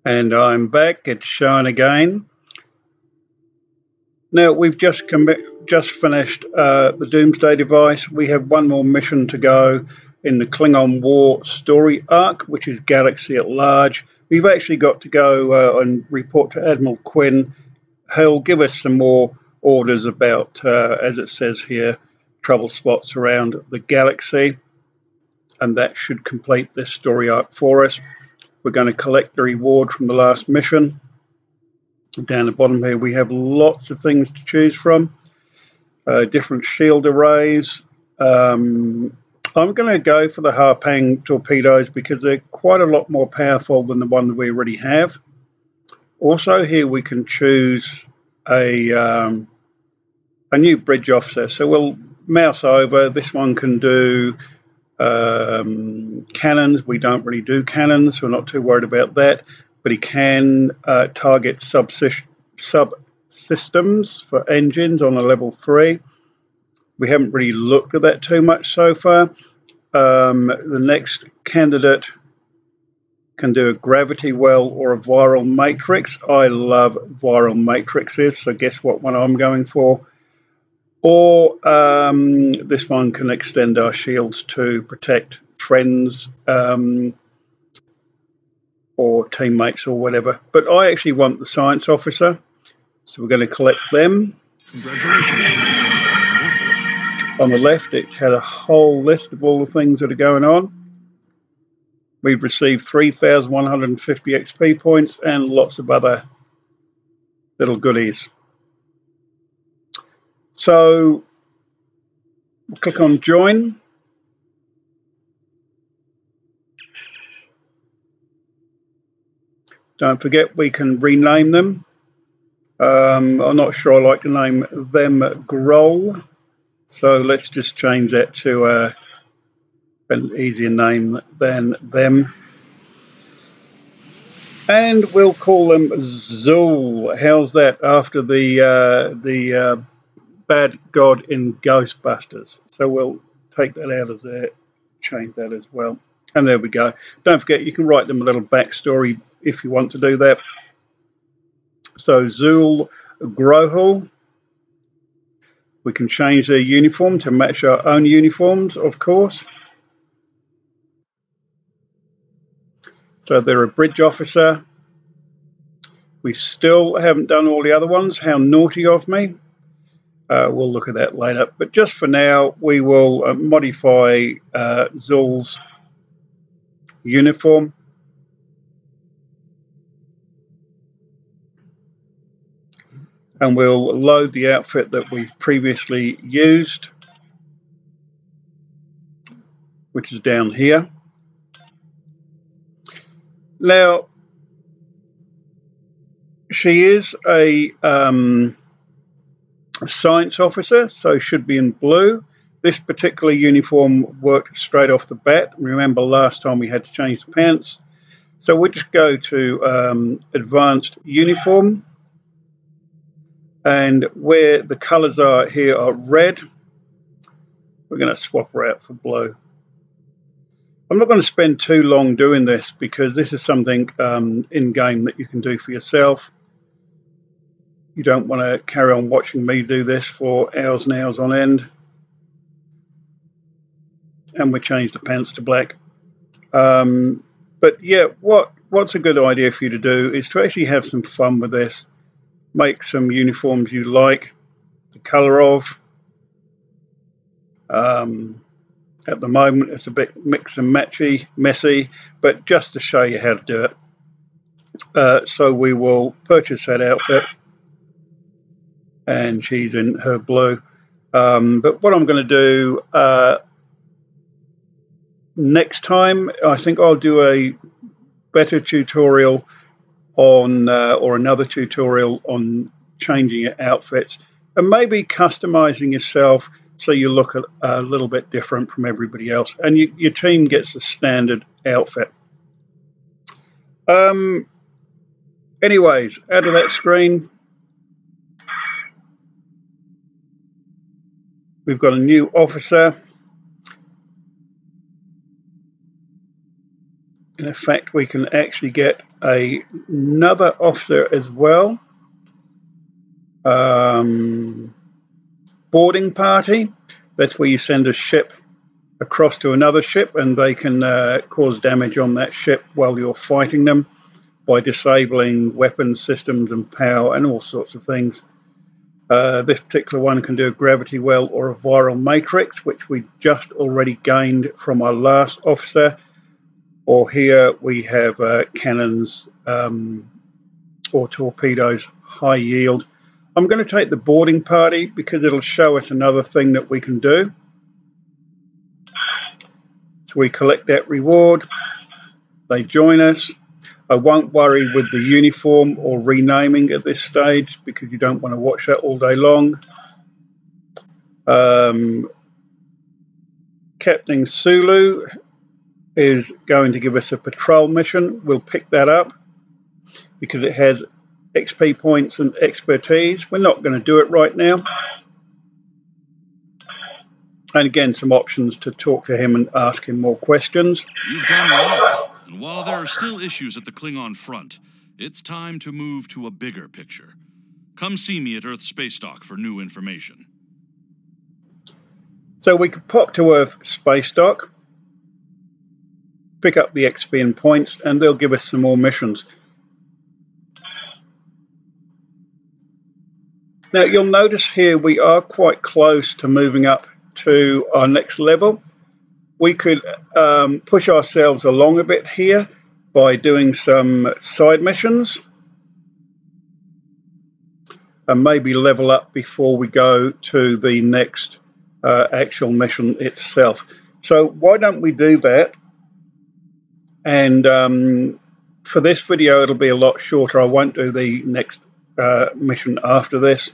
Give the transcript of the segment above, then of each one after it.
And I'm back. It's showing again. Now we've just finished the Doomsday device. We have one more mission to go in the Klingon War story arc, which is Galaxy at Large. We've actually got to go and report to Admiral Quinn. He'll give us some more orders about, as it says here, trouble spots around the galaxy, and that should complete this story arc for us. We're going to collect the reward from the last mission. Down the bottom here we have lots of things to choose from, different shield arrays. I'm going to go for the Harpang torpedoes because they're quite a lot more powerful than the one that we already have. Also here we can choose a new bridge officer, so we'll mouse over. This one can do cannons. We don't really do cannons, so we're not too worried about that, but he can target subsystems for engines on a level 3. We haven't really looked at that too much so far. The next candidate can do a gravity well or a viral matrix. I love viral matrices, so guess what one I'm going for. Or this one can extend our shields to protect friends or teammates or whatever. But I actually want the science officer, so we're going to collect them. On the left, it's had a whole list of all the things that are going on. We've received 3,150 XP points and lots of other little goodies. So we'll click on join. Don't forget we can rename them. I'm not sure I like to name them Groll, so let's just change that to an easier name than them. And we'll call them Zool. How's that, after the bad god in Ghostbusters? So we'll take that out of there, change that as well. And there we go. Don't forget you can write them a little backstory if you want to do that. So Zool Grohol. We can change their uniform to match our own uniforms, of course. So they're a bridge officer. We still haven't done all the other ones. How naughty of me. We'll look at that later. But just for now, we will modify Zool's uniform. And we'll load the outfit that we've previously used, which is down here. Now, she is a science officer, so should be in blue. This particular uniform worked straight off the bat. Remember last time we had to change the pants. So we'll just go to advanced uniform. And where the colors are here are red, we're going to swap her out for blue. I'm not going to spend too long doing this because this is something in-game that you can do for yourself. You don't want to carry on watching me do this for hours and hours on end. And we change the pants to black. But yeah, what's a good idea for you to do is to actually have some fun with this. Make some uniforms you like the color of. At the moment it's a bit mix and matchy, messy, but just to show you how to do it. So we will purchase that outfit, and she's in her blue. But what I'm going to do next time, I think I'll do a better tutorial on or another tutorial on changing your outfits and maybe customizing yourself so you look a little bit different from everybody else, and your team gets a standard outfit. Anyways, out of that screen, we've got a new officer. In fact, we can actually get another officer as well. Boarding party. That's where you send a ship across to another ship, and they can cause damage on that ship while you're fighting them by disabling weapon systems and power and all sorts of things. This particular one can do a gravity well or a viral matrix, which we just already gained from our last officer. Or here we have cannons or torpedoes, high yield. I'm going to take the boarding party because it'll show us another thing that we can do. So we collect that reward. They join us. I won't worry with the uniform or renaming at this stage because you don't want to watch that all day long. Captain Sulu is going to give us a patrol mission. We'll pick that up because it has XP points and expertise. We're not going to do it right now. And again, some options to talk to him and ask him more questions. You've done well. And while there are still issues at the Klingon front, it's time to move to a bigger picture. Come see me at Earth Space Dock for new information. So we could pop to Earth Space Dock, pick up the XP and points, and they'll give us some more missions. Now you'll notice here we are quite close to moving up to our next level. We could push ourselves along a bit here by doing some side missions and maybe level up before we go to the next actual mission itself. So why don't we do that? And for this video it'll be a lot shorter. I won't do the next mission after this.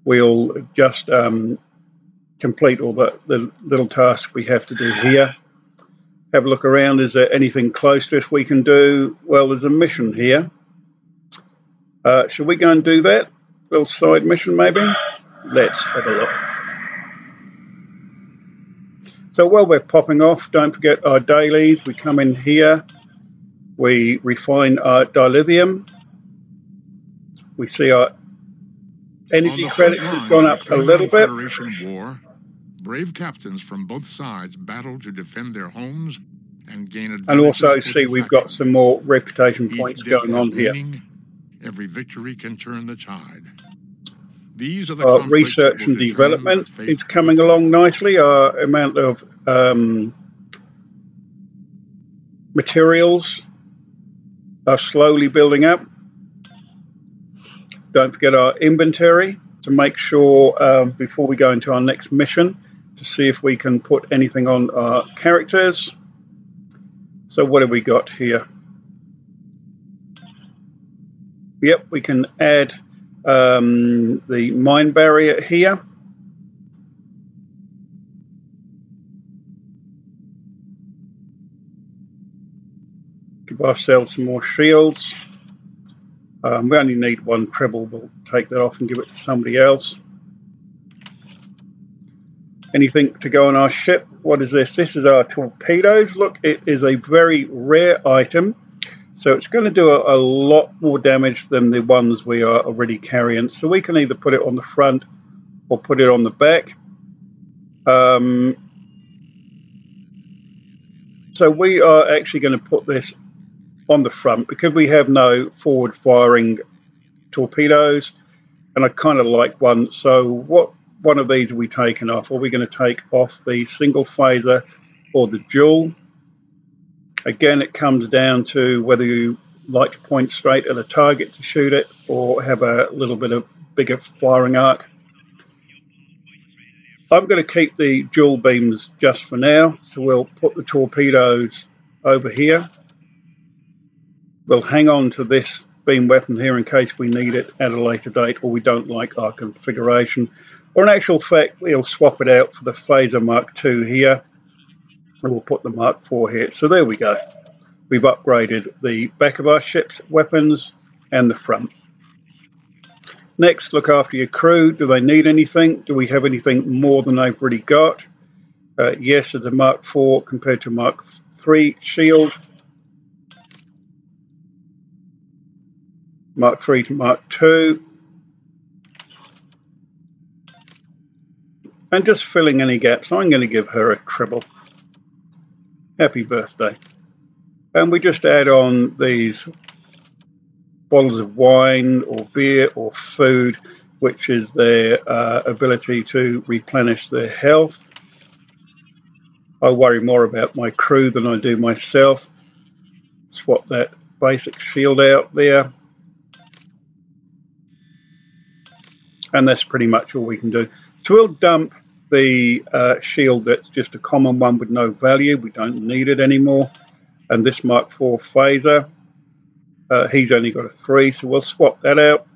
We'll just complete all the little tasks we have to do here. Have a look around. Is there anything close to us we can do? Well, there's a mission here. Should we go and do that? Little side mission maybe? Let's have a look. So while we're popping off, don't forget our dailies. We come in here. We refine our dilithium. We see our energy credits has gone up a little bit. War, brave captains from both sides battle to defend their homes and gain advantages. And also see we've got some more reputation points going on here. Every victory can turn the tide. These are the research and development is coming along nicely. Our amount of materials are slowly building up. Don't forget our inventory to make sure before we go into our next mission to see if we can put anything on our characters. So what have we got here? Yep, we can add the mine barrier here. Give ourselves some more shields. We only need one treble. We'll take that off and give it to somebody else. Anything to go on our ship? What is this? This is our torpedoes. Look, it is a very rare item. So it's going to do a lot more damage than the ones we are already carrying. So we can either put it on the front or put it on the back. So we are actually going to put this on the front because we have no forward firing torpedoes, and I kind of like one. So what one of these are we taking off? Are we going to take off the single phaser or the dual? Again, it comes down to whether you like to point straight at a target to shoot it or have a little bit of bigger firing arc. I'm going to keep the dual beams just for now, so we'll put the torpedoes over here. We'll hang on to this beam weapon here in case we need it at a later date or we don't like our configuration. Or in actual fact, we'll swap it out for the Phaser Mark II here. And we'll put the Mark IV here. So there we go. We've upgraded the back of our ship's weapons and the front. Next, look after your crew. Do they need anything? Do we have anything more than they've already got? Yes, there's a Mark IV compared to Mark III shield. Mark 3 to Mark 2. And just filling any gaps. I'm going to give her a treble. Happy birthday. And we just add on these bottles of wine or beer or food, which is their ability to replenish their health. I worry more about my crew than I do myself. Swap that basic shield out there. And that's pretty much all we can do. So we'll dump the shield that's just a common one with no value. We don't need it anymore. And this Mark IV phaser, he's only got a 3, so we'll swap that out.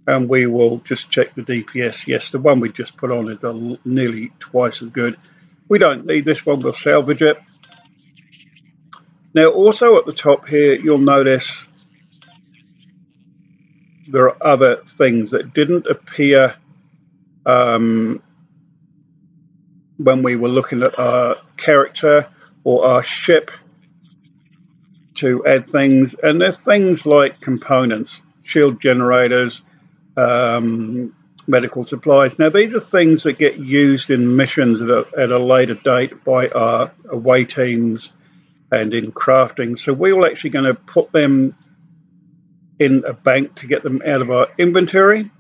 And we will just check the DPS. Yes, the one we just put on is nearly twice as good. We don't need this one, we'll salvage it. Now also at the top here, you'll notice there are other things that didn't appear when we were looking at our character or our ship to add things. And they're things like components, shield generators, medical supplies. Now these are things that get used in missions at a later date by our away teams and in crafting. So we were actually going to put them in a bank to get them out of our inventory.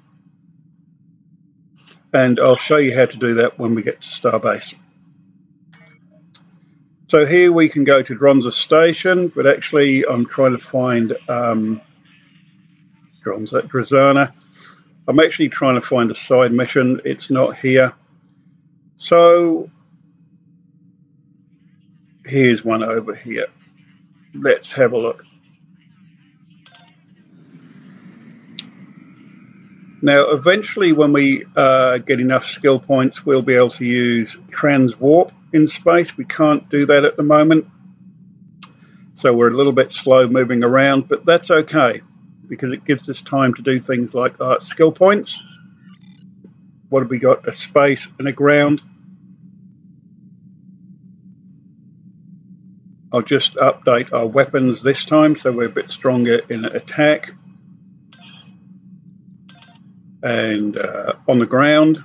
And I'll show you how to do that when we get to Starbase. So here we can go to Dronza Station, but actually I'm trying to find Drazana. I'm actually trying to find a side mission. It's not here. So here's one over here. Let's have a look. Now, eventually, when we get enough skill points, we'll be able to use transwarp in space. We can't do that at the moment. So we're a little bit slow moving around, but that's okay because it gives us time to do things like skill points. What have we got? A space and a ground. I'll just update our weapons this time so we're a bit stronger in attack. And on the ground,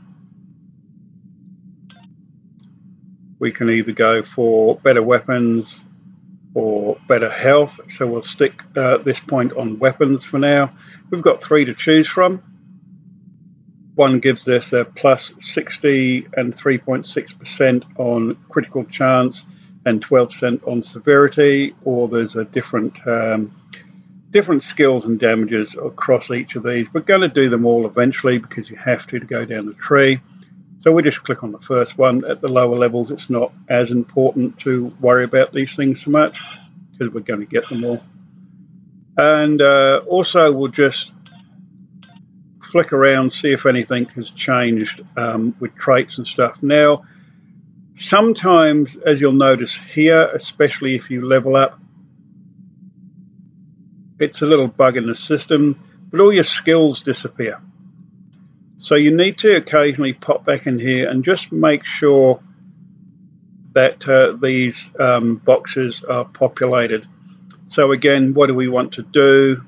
we can either go for better weapons or better health. So we'll stick this point on weapons for now. We've got 3 to choose from. One gives us a plus 60 and 3.6% on critical chance and 12% on severity, or there's a different skills and damages across each of these. We're going to do them all eventually because you have to go down the tree. So we just click on the first one. At the lower levels, it's not as important to worry about these things so much because we're going to get them all. And also we'll just flick around, see if anything has changed with traits and stuff. Now, sometimes, as you'll notice here, especially if you level up, it's a little bug in the system, but all your skills disappear. So you need to occasionally pop back in here and just make sure that these boxes are populated. So again, what do we want to do?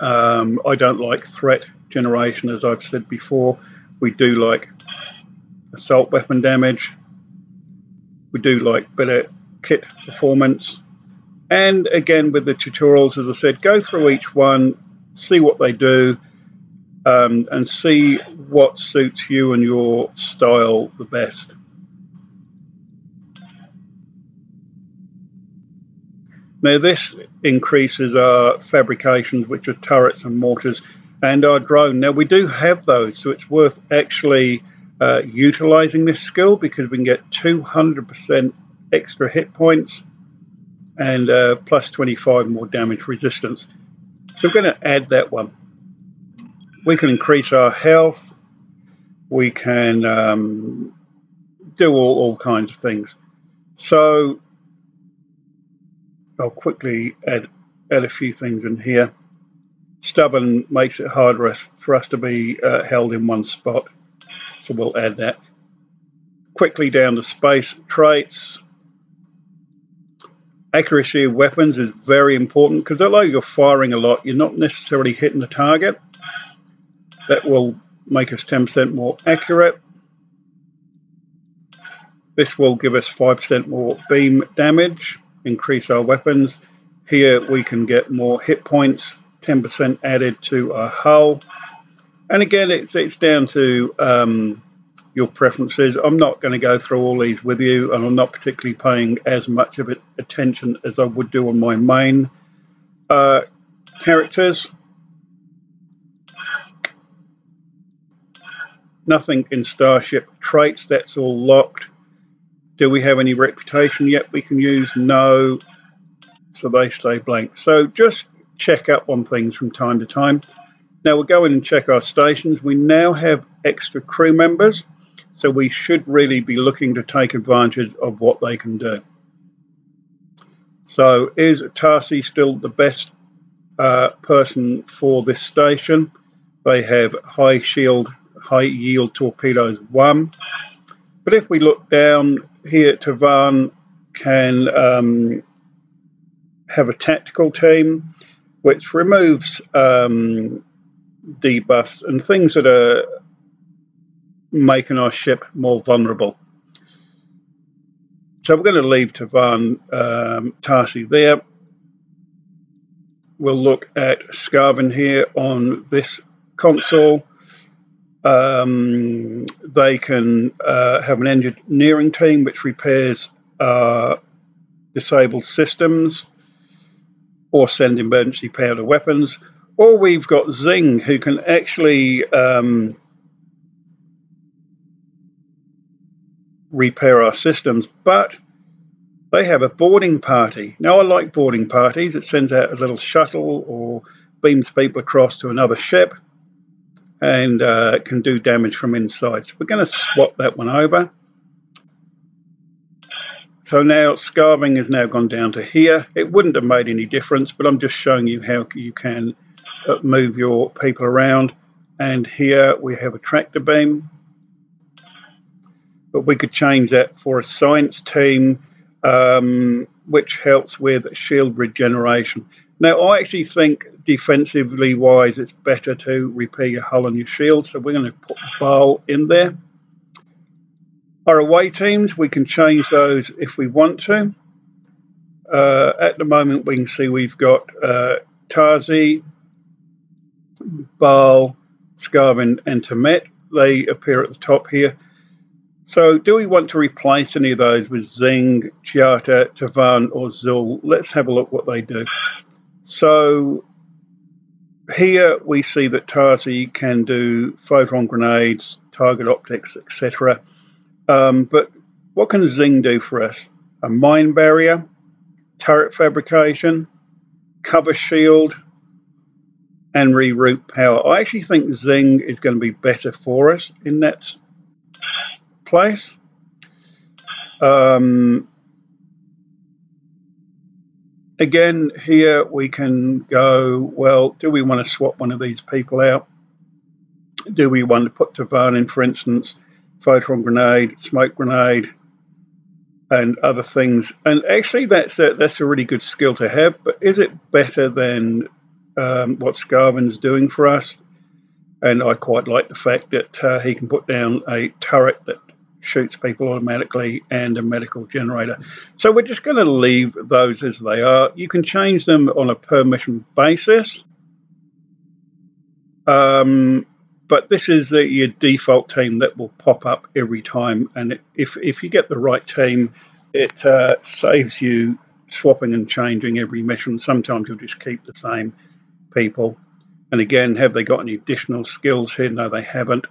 I don't like threat generation, as I've said before. We do like assault weapon damage. We do like better kit performance. And again, with the tutorials, as I said, go through each one, see what they do, and see what suits you and your style the best. Now this increases our fabrications, which are turrets and mortars, and our drone. Now we do have those, so it's worth actually utilizing this skill because we can get 200% extra hit points and plus 25 more damage resistance. So we're going to add that one. We can increase our health. We can do all kinds of things. So I'll quickly add a few things in here. Stubborn makes it harder for us to be held in one spot, so we'll add that. Quickly down to space traits. Accuracy of weapons is very important because although you're firing a lot, you're not necessarily hitting the target. That will make us 10% more accurate. This will give us 5% more beam damage, increase our weapons. Here we can get more hit points, 10% added to our hull. And again, it's down to your preferences. I'm not going to go through all these with you, and I'm not particularly paying as much of attention as I would do on my main characters. Nothing in Starship traits, that's all locked. Do we have any reputation yet we can use? No, so they stay blank. So just check up on things from time to time. Now we'll go in and check our stations. We now have extra crew members, so we should really be looking to take advantage of what they can do. So is Tarsi still the best person for this station? They have high shield, high yield torpedoes 1. But if we look down here, Tavan can have a tactical team which removes debuffs and things that are making our ship more vulnerable. So we're going to leave Tavan Tarsi there. We'll look at Scarvin here on this console. They can have an engineering team which repairs disabled systems or send emergency power to weapons. Or we've got Zing, who can actually repair our systems, but they have a boarding party. Now, I like boarding parties. It sends out a little shuttle or beams people across to another ship and can do damage from inside. So we're going to swap that one over. So now Scarving has now gone down to here. It wouldn't have made any difference, but I'm just showing you how you can move your people around. And here we have a tractor beam, but we could change that for a science team, which helps with shield regeneration. Now, I actually think defensively wise, it's better to repair your hull and your shield. So we're going to put Baal in there. Our away teams, we can change those if we want to. At the moment, we can see we've got Tarsi, Baal, Scarvin, and Tamet. They appear at the top here. So do we want to replace any of those with Zing, Chiata, Tavan, or Zul? Let's have a look what they do. So here we see that Tarsi can do photon grenades, target optics, etc. But what can Zing do for us? A mine barrier, turret fabrication, cover shield, and reroute power. I actually think Zing is going to be better for us in that place. Again, here we can go, well, do we want to swap one of these people out? Do we want to put Tavan in, for instance, photon grenade, smoke grenade, and other things? And actually, that's a really good skill to have, but is it better than what Scarvin's doing for us? And I quite like the fact that he can put down a turret that shoots people automatically and a medical generator. So we're just going to leave those as they are. You can change them on a per mission basis. But this is your default team that will pop up every time. And if you get the right team, it saves you swapping and changing every mission. Sometimes you'll just keep the same people. And again, have they got any additional skills here? No, they haven't.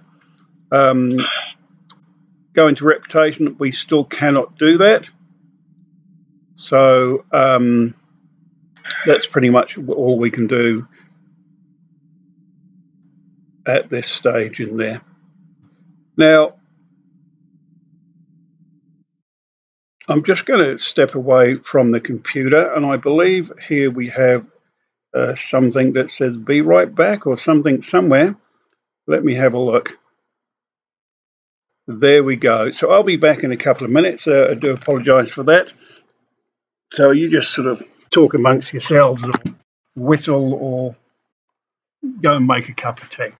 Going to reputation, we still cannot do that. So that's pretty much all we can do at this stage in there. Now, I'm just going to step away from the computer, and I believe here we have something that says be right back or something somewhere. Let me have a look. There we go. So I'll be back in a couple of minutes. I do apologize for that. So you just sort of talk amongst yourselves or whistle or go and make a cup of tea.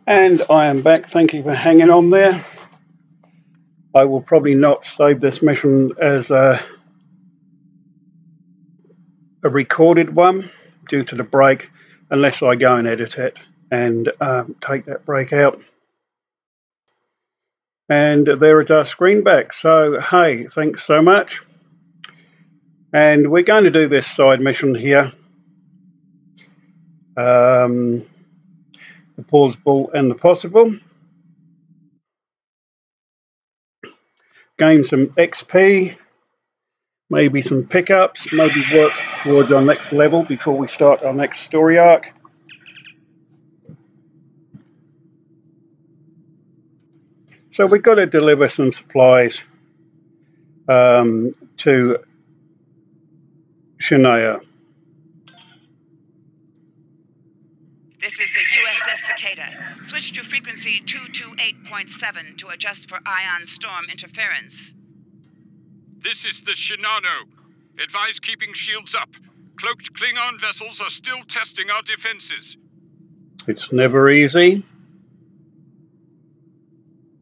And I am back. Thank you for hanging on there. I will probably not save this mission as a recorded one due to the break, unless I go and edit it and take that break out. And there is our screen back. So, hey, thanks so much. And we're going to do this side mission here. The plausible and the possible. Gain some XP, maybe some pickups, maybe work towards our next level before we start our next story arc. So we've got to deliver some supplies to Shania. This is the USS Cicada. Switch to frequency 228.7 to adjust for ion storm interference. This is the Shinano. Advise keeping shields up. Cloaked Klingon vessels are still testing our defenses. It's never easy.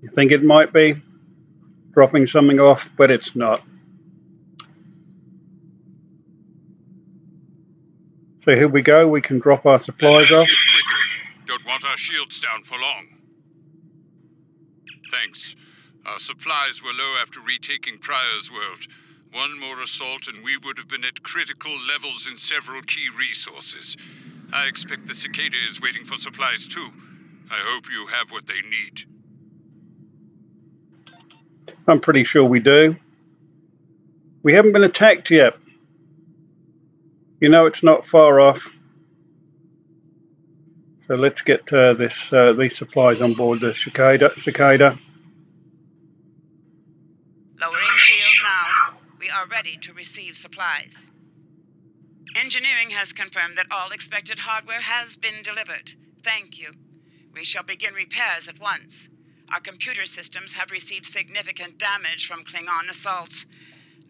You think it might be dropping something off, but it's not. So here we go. We can drop our supplies off. Quickly. Don't want our shields down for long. Thanks. Our supplies were low after retaking Pryor's world. One more assault and we would have been at critical levels in several key resources. I expect the Cicada is waiting for supplies too. I hope you have what they need. I'm pretty sure we do. We haven't been attacked yet. You know, it's not far off. So let's get these supplies on board the Cicada. Lowering shields now. We are ready to receive supplies. Engineering has confirmed that all expected hardware has been delivered. Thank you. We shall begin repairs at once. Our computer systems have received significant damage from Klingon assaults.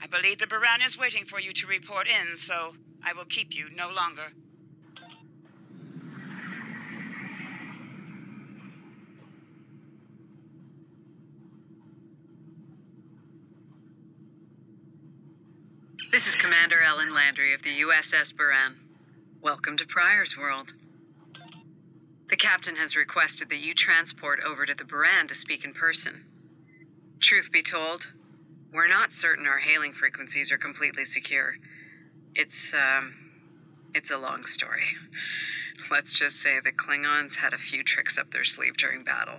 I believe the Baran is waiting for you to report in, so I will keep you no longer. This is Commander Ellen Landry of the USS Baran. Welcome to Pryor's world. The captain has requested that you transport over to the Baran to speak in person. Truth be told, we're not certain our hailing frequencies are completely secure. It's a long story. Let's just say the Klingons had a few tricks up their sleeve during battle.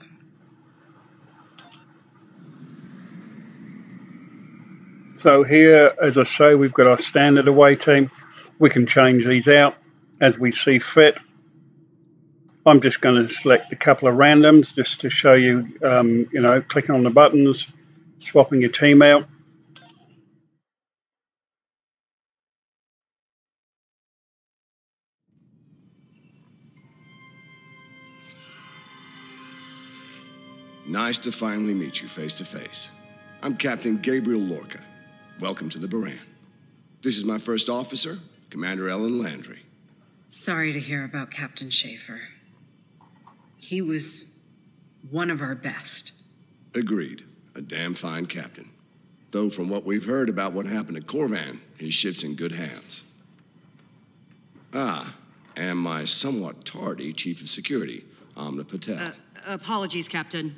So here, as I say, we've got our standard away team. We can change these out as we see fit. I'm just going to select a couple of randoms just to show you, clicking on the buttons, swapping your team out. Nice to finally meet you face to face. I'm Captain Gabriel Lorca. Welcome to the Baran. This is my first officer, Commander Ellen Landry. Sorry to hear about Captain Schaefer. He was one of our best. Agreed. A damn fine captain. Though from what we've heard about what happened to Corvan, his ship's in good hands. Ah, and my somewhat tardy Chief of Security, Amna Patel. Apologies, Captain.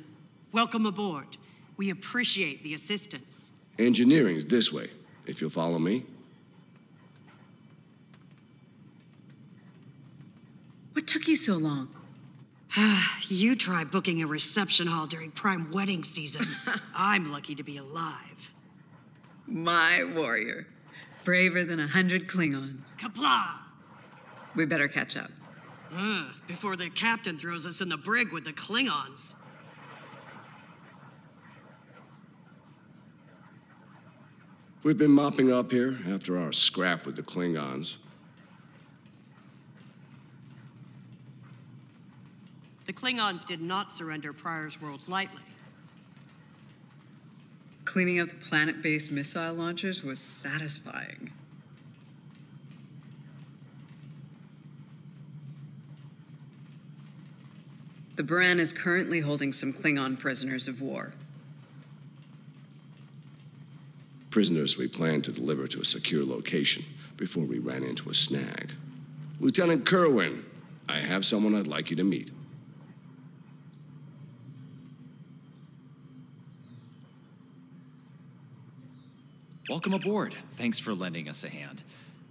Welcome aboard. We appreciate the assistance. Engineering's this way, if you'll follow me. What took you so long? You try booking a reception hall during prime wedding season. I'm lucky to be alive. My warrior. Braver than 100 Klingons. Kapla! We better catch up. Before the captain throws us in the brig with the Klingons. We've been mopping up here after our scrap with the Klingons. The Klingons did not surrender Pryor's world lightly. Cleaning up the planet-based missile launchers was satisfying. The Baran is currently holding some Klingon prisoners of war. Prisoners we plan to deliver to a secure location before we ran into a snag. Lieutenant Kerwin, I have someone I'd like you to meet. Welcome aboard. Thanks for lending us a hand.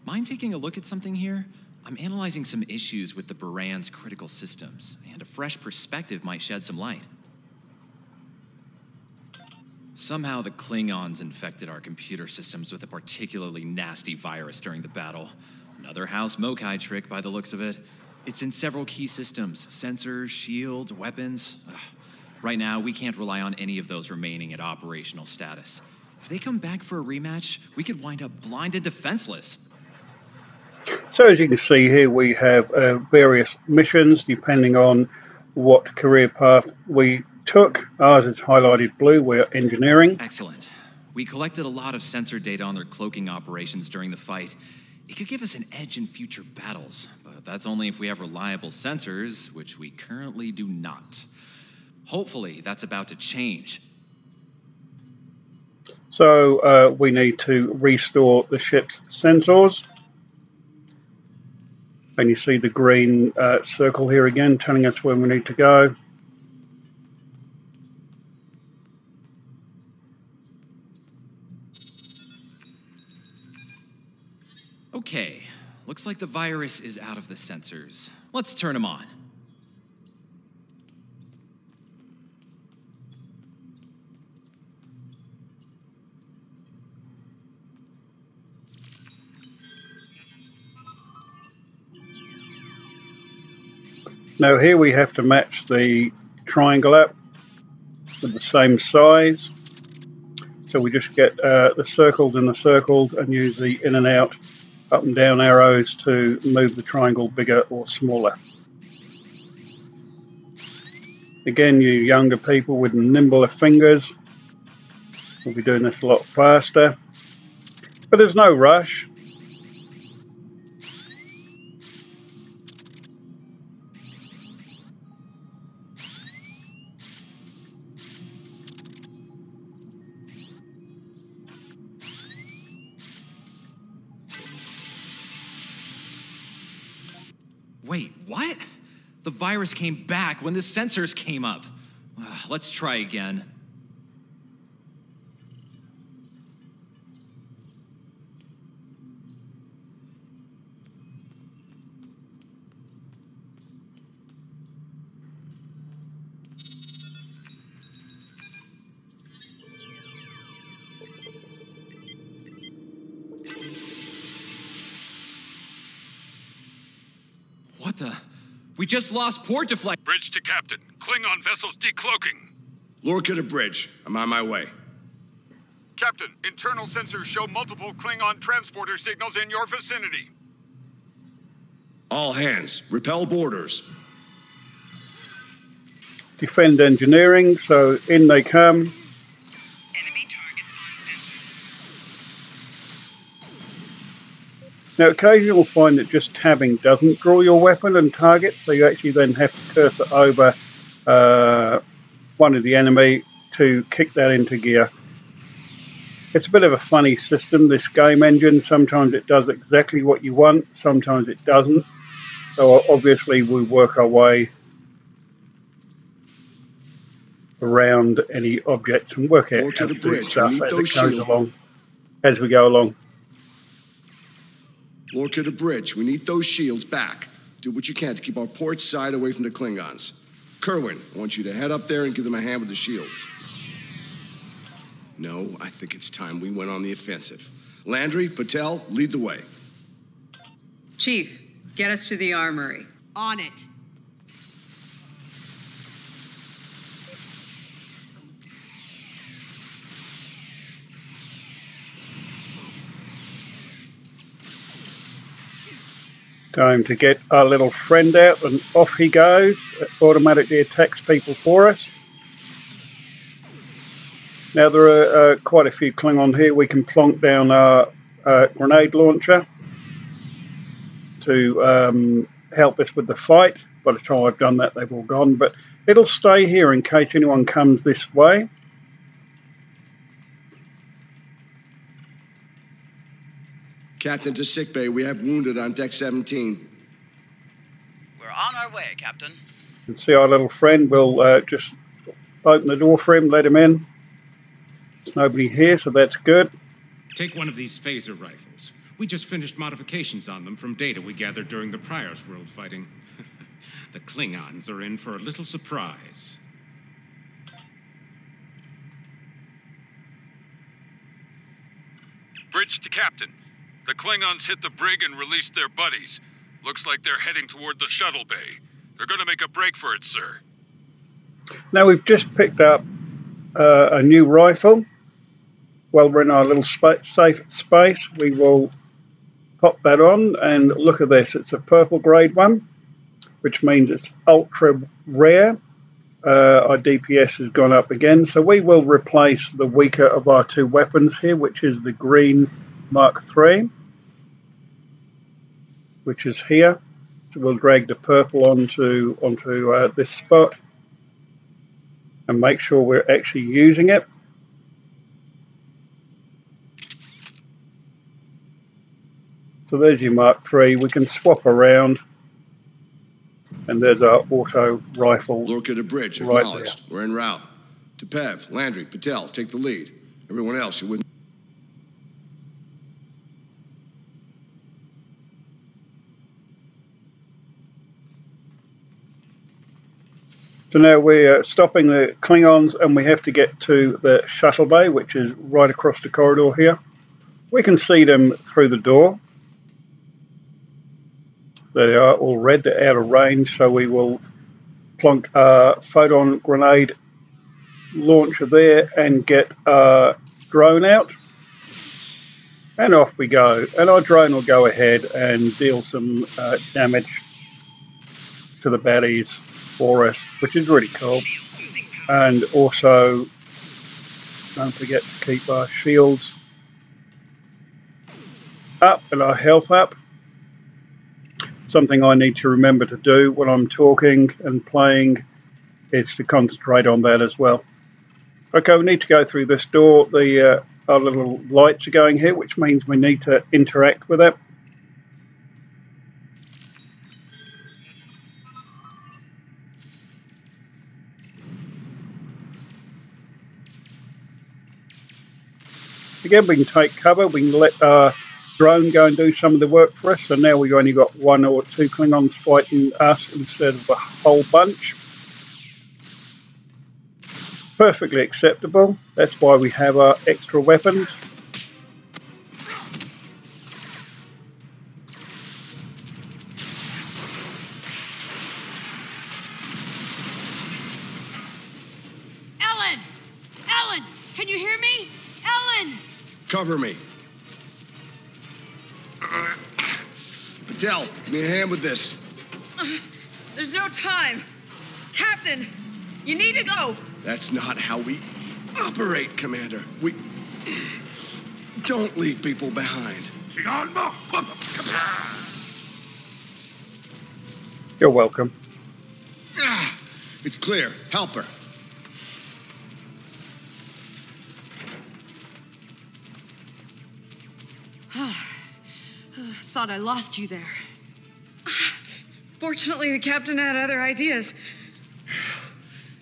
Mind taking a look at something here? I'm analyzing some issues with the Baran's critical systems, and a fresh perspective might shed some light. Somehow the Klingons infected our computer systems with a particularly nasty virus during the battle. Another House Mokai trick by the looks of it. It's in several key systems: sensors, shields, weapons. Ugh. Right now, we can't rely on any of those remaining at operational status. If they come back for a rematch, we could wind up blind and defenseless. So as you can see here, we have various missions depending on what career path we took. Ours is highlighted blue. We're engineering. Excellent. We collected a lot of sensor data on their cloaking operations during the fight. It could give us an edge in future battles, but that's only if we have reliable sensors, which we currently do not. Hopefully, that's about to change. So we need to restore the ship's sensors. And you see the green circle here again, telling us where we need to go. Okay, looks like the virus is out of the sensors. Let's turn them on. Now here we have to match the triangle up with the same size. So we just get the circled and the circled and use the in and out, up and down arrows to move the triangle bigger or smaller. Again, you younger people with nimbler fingers will be doing this a lot faster. But there's no rush. Wait, what? The virus came back when the sensors came up. Let's try again. What the? We just lost port deflect. Bridge to Captain. Klingon vessels decloaking. Lorca to bridge. I'm on my way. Captain, internal sensors show multiple Klingon transporter signals in your vicinity. All hands, repel boarders. Defend engineering, so in they come. Enemy target on sensors. Now occasionally you'll find that just tabbing doesn't draw your weapon and target, so you actually then have to cursor over one of the enemy to kick that into gear. It's a bit of a funny system, this game engine. Sometimes it does exactly what you want, sometimes it doesn't. So obviously we work our way around any objects and work out how to do stuff as we go along. Lorca to bridge. We need those shields back. Do what you can to keep our port side away from the Klingons. Kerwin, I want you to head up there and give them a hand with the shields. No, I think it's time we went on the offensive. Landry, Patel, lead the way. Chief, get us to the armory. On it. Time to get our little friend out, and off he goes. It automatically attacks people for us. Now there are quite a few Klingon here. We can plonk down our grenade launcher to help us with the fight. By the time I've done that, they've all gone. But It'll stay here in case anyone comes this way. Captain to sickbay. We have wounded on deck 17. We're on our way, Captain. You can see our little friend. We'll just open the door for him, let him in. There's nobody here, so that's good. Take one of these phaser rifles. We just finished modifications on them from data we gathered during the Prior's World fighting. The Klingons are in for a little surprise. Bridge to Captain. The Klingons hit the brig and released their buddies. Looks like they're heading toward the shuttle bay. They're going to make a break for it, sir. Now we've just picked up a new rifle. While we're in our little safe space, we will pop that on and look at this. It's a purple grade one, which means it's ultra rare. Our DPS has gone up again, so we will replace the weaker of our two weapons here, which is the green Mark III, which is here. So we'll drag the purple onto this spot and make sure we're actually using it. So there's your Mark III. We can swap around, and there's our auto rifle. Lorca to bridge, right acknowledged. We're en route. To Pev, Landry, Patel, take the lead. Everyone else, you're with. So now we're stopping the Klingons, and we have to get to the shuttle bay, which is right across the corridor here. We can see them through the door. They are all red, they're out of range, so we will plonk a photon grenade launcher there and get our drone out. And off we go. And our drone will go ahead and deal some damage to the baddies for us, which is really cool. And also, don't forget to keep our shields up and our health up. Something I need to remember to do when I'm talking and playing is to concentrate on that as well. Okay, we need to go through this door. Our little lights are going here, which means we need to interact with it. Again, we can take cover. We can let our drone go and do some of the work for us. So now we've only got one or two Klingons fighting us instead of a whole bunch. Perfectly acceptable. That's why we have our extra weapons. Ellen! Ellen! Can you hear me? Ellen! Cover me. Patel, give me a hand with this. There's no time. Captain, you need to go. That's not how we operate, Commander. We don't leave people behind. You're welcome. It's clear. Help her. Thought I lost you there. Fortunately, the captain had other ideas.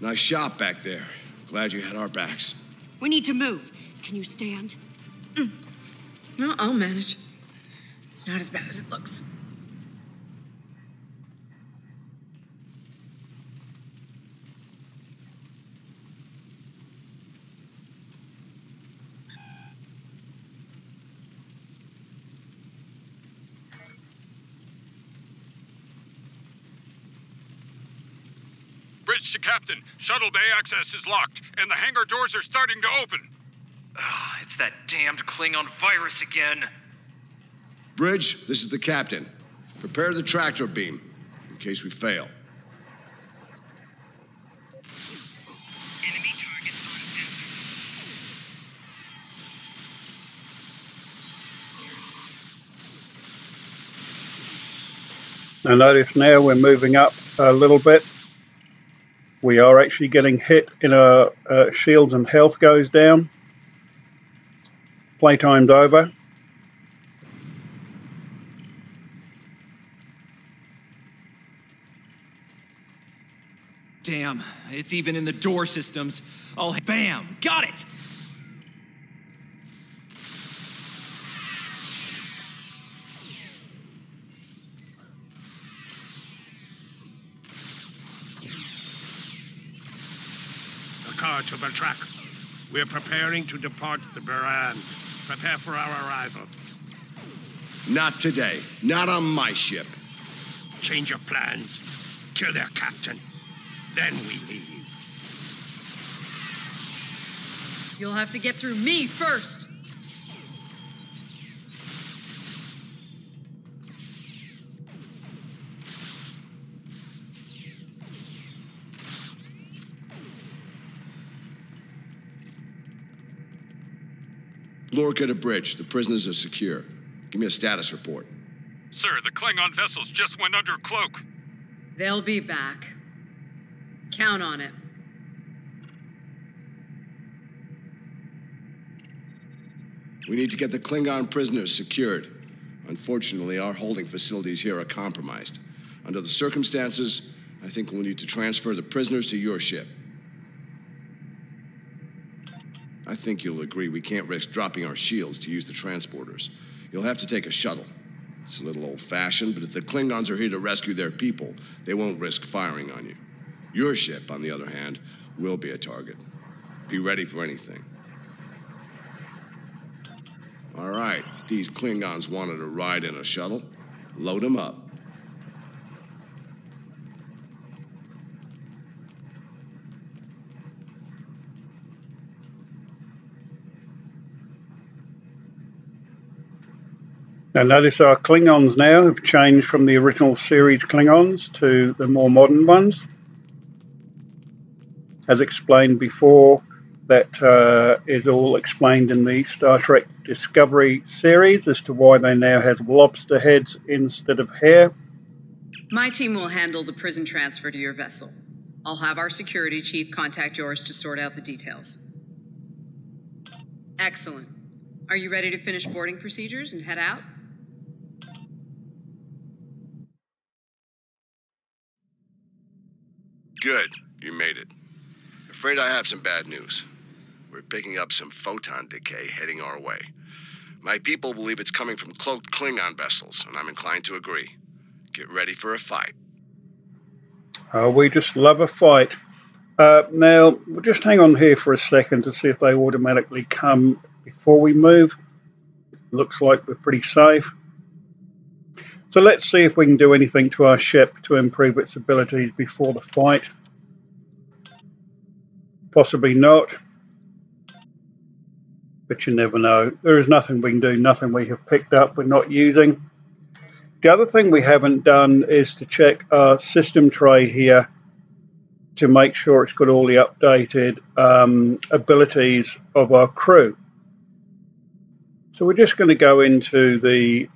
Nice shot back there. Glad you had our backs. We need to move. Can you stand? No, I'll manage. It's not as bad as it looks. Bridge to Captain. Shuttle bay access is locked, and the hangar doors are starting to open. It's that damned Klingon virus again. Bridge, this is the captain. Prepare the tractor beam, in case we fail. Enemy target on sensor. Now notice now we're moving up a little bit. We are actually getting hit in our shields, and health goes down. Playtime's over. Damn, it's even in the door systems. Oh, bam! Got it! The car to the track. We're preparing to depart the Buran. Prepare for our arrival. Not today. Not on my ship. Change your plans. Kill their captain. Then we leave. You'll have to get through me first. Lorca to bridge. The prisoners are secure. Give me a status report. Sir, the Klingon vessels just went under cloak. They'll be back. Count on it. We need to get the Klingon prisoners secured. Unfortunately, our holding facilities here are compromised. Under the circumstances, I think we'll need to transfer the prisoners to your ship. I think you'll agree we can't risk dropping our shields to use the transporters. You'll have to take a shuttle. It's a little old-fashioned, but if the Klingons are here to rescue their people, they won't risk firing on you. Your ship, on the other hand, will be a target. Be ready for anything. All right, these Klingons wanted to ride in a shuttle. Load them up. Now notice our Klingons now have changed from the original series Klingons to the more modern ones. As explained before, that is all explained in the Star Trek Discovery series as to why they now have lobster heads instead of hair. My team will handle the prison transfer to your vessel. I'll have our security chief contact yours to sort out the details. Excellent. Are you ready to finish boarding procedures and head out? Good. You made it. Afraid I have some bad news. We're picking up some photon decay heading our way. My people believe it's coming from cloaked Klingon vessels, and I'm inclined to agree. Get ready for a fight. We just love a fight. Now, we'll just hang on here for a second to see if they automatically come before we move. Looks like we're pretty safe. So let's see if we can do anything to our ship to improve its abilities before the fight. Possibly not. But you never know. There is nothing we can do, nothing we have picked up we're not using. The other thing we haven't done is to check our system tray here to make sure it's got all the updated abilities of our crew. So we're just going to go into the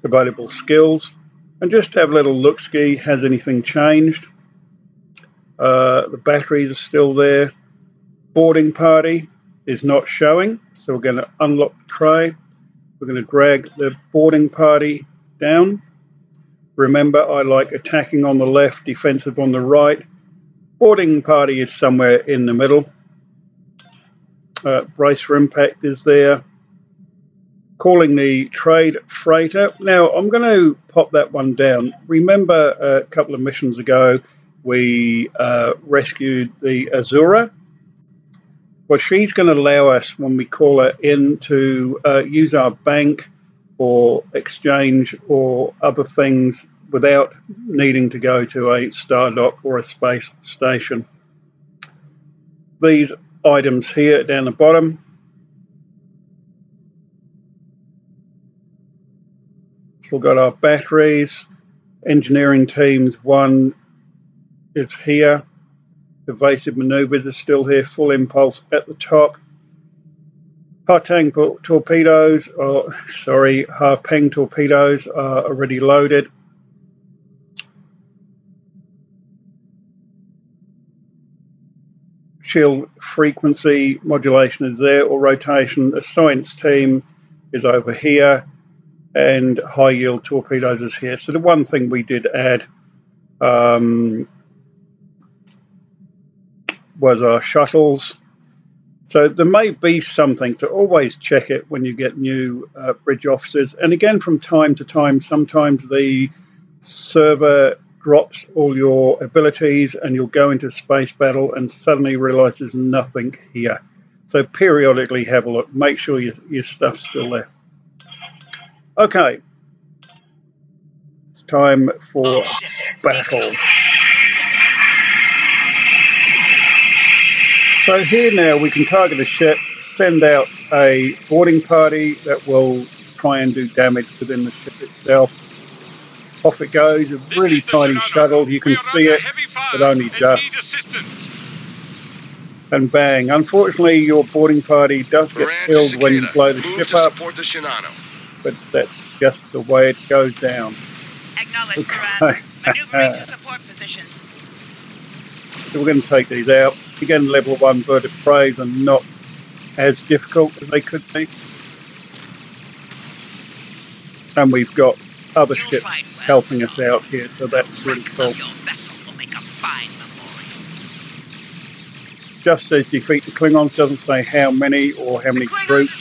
available skills and just have a little look-ski. Has anything changed? The batteries are still there. Boarding party is not showing, so we're going to unlock the tray. We're going to drag the boarding party down. Remember, I like attacking on the left, defensive on the right. Boarding party is somewhere in the middle. Brace for impact is there. Calling the trade freighter. Now, I'm going to pop that one down. Remember a couple of missions ago, we rescued the Azura. Well, she's going to allow us, when we call her in, to use our bank or exchange or other things without needing to go to a star dock or a space station. These items here down the bottom. We've got our batteries. Engineering teams 1 is here. Evasive maneuvers are still here. Full impulse at the top. Harpeng torpedoes are already loaded. shield frequency modulation is there, or rotation. The science team is over here, and high yield torpedoes is here. So the one thing we did add was our shuttles. So there may be something to always check it when you get new bridge officers. And again, from time to time, sometimes the server drops all your abilities and you'll go into space battle and suddenly realize there's nothing here. So periodically have a look. Make sure your stuff's still there. Okay. It's time for battle. So here now we can target a ship, send out a boarding party that will try and do damage within the ship itself. Off it goes, a really tiny shuttle, you can see it, but only just. And bang. Unfortunately, your boarding party does get killed when you blow the ship up, but that's just the way it goes down. Acknowledge, okay. Maneuvering to support position. So we're going to take these out. Again, level 1 bird of preys are not as difficult as they could be. And we've got other ships helping us out here, so that's really cool. Just says defeat the Klingons, doesn't say how many or how many groups.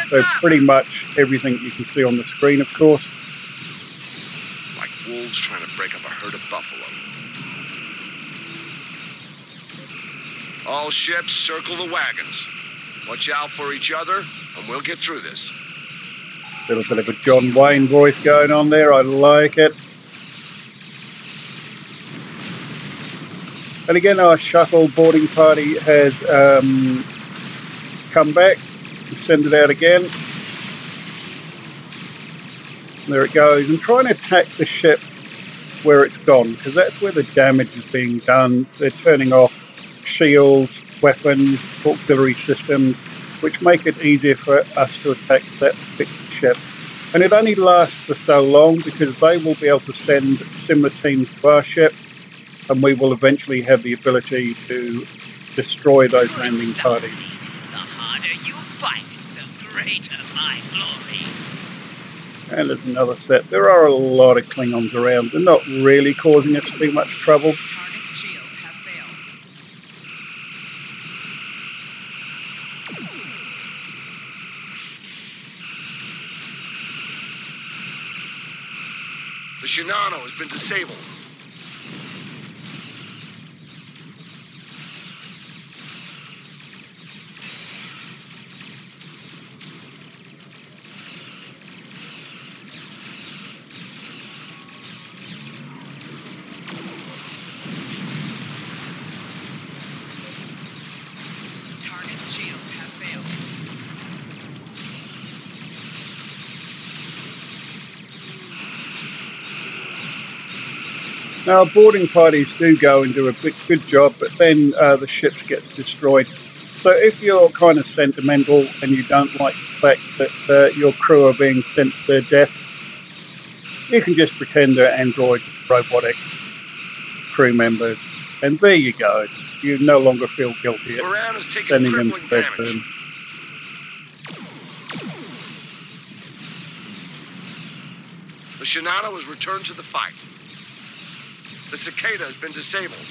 So pretty much everything you can see on the screen, of course. Like wolves trying to break up a herd of buffalo. All ships, circle the wagons. Watch out for each other, and we'll get through this. A little bit of a John Wayne voice going on there. I like it. And again, our shuttle boarding party has come back. Send it out again. There it goes. And try and attack the ship where it's gone, because that's where the damage is being done. They're turning off shields, weapons, auxiliary systems, which make it easier for us to attack that particular ship. And it only lasts for so long because they will be able to send similar teams to our ship, and we will eventually have the ability to destroy those landing parties. The harder you fight, the greater my glory. And there's another set. There are a lot of Klingons around. They're not really causing us too much trouble. The Shinano has been disabled. Target shields have failed. Now, boarding parties do go and do a good job, but then the ship gets destroyed. So if you're kind of sentimental and you don't like the fact that your crew are being sent to their deaths, you can just pretend they're android robotic crew members. And there you go. You no longer feel guilty at sending them to their doom. The Shinano has returned to the fight. The Cicada has been disabled.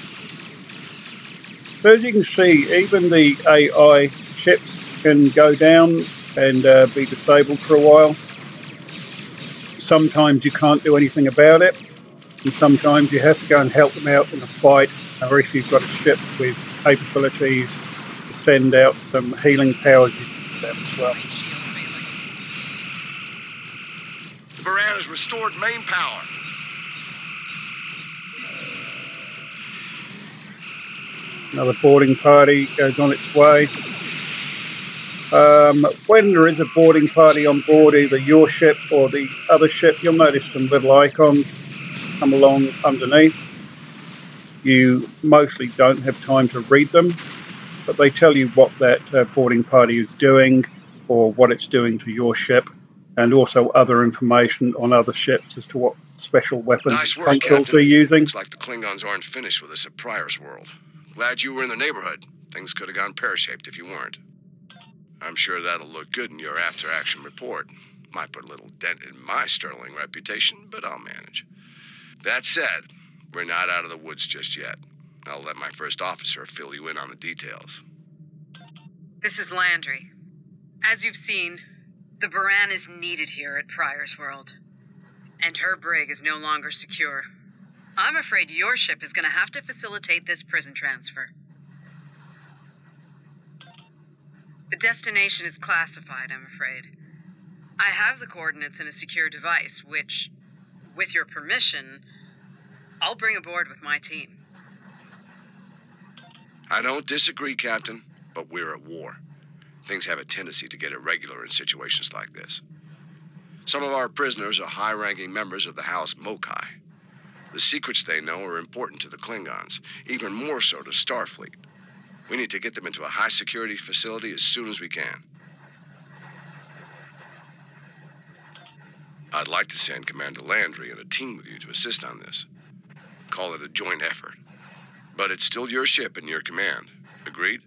So as you can see, even the AI ships can go down and be disabled for a while. Sometimes you can't do anything about it, and sometimes you have to go and help them out in a fight, or if you've got a ship with capabilities to send out some healing powers, you can do that as well. The Baran has restored main power. Another boarding party goes on its way. When there is a boarding party on board either your ship or the other ship, you'll notice some little icons come along underneath. You mostly don't have time to read them, but they tell you what that boarding party is doing or what it's doing to your ship, and also other information on other ships as to what special weapons and consoles they're using. Looks like the Klingons aren't finished with us at Pryor's World. Glad you were in the neighborhood. Things could have gone pear-shaped if you weren't. I'm sure that'll look good in your after-action report. Might put a little dent in my sterling reputation, but I'll manage. That said, we're not out of the woods just yet. I'll let my first officer fill you in on the details. This is Landry. As you've seen, the Baran is needed here at Pryor's World. And her brig is no longer secure. I'm afraid your ship is going to have to facilitate this prison transfer. The destination is classified, I'm afraid. I have the coordinates in a secure device, which, with your permission, I'll bring aboard with my team. I don't disagree, Captain, but we're at war. Things have a tendency to get irregular in situations like this. Some of our prisoners are high-ranking members of the House Mokai. The secrets they know are important to the Klingons, even more so to Starfleet. We need to get them into a high-security facility as soon as we can. I'd like to send Commander Landry and a team with you to assist on this. Call it a joint effort. But it's still your ship and your command. Agreed?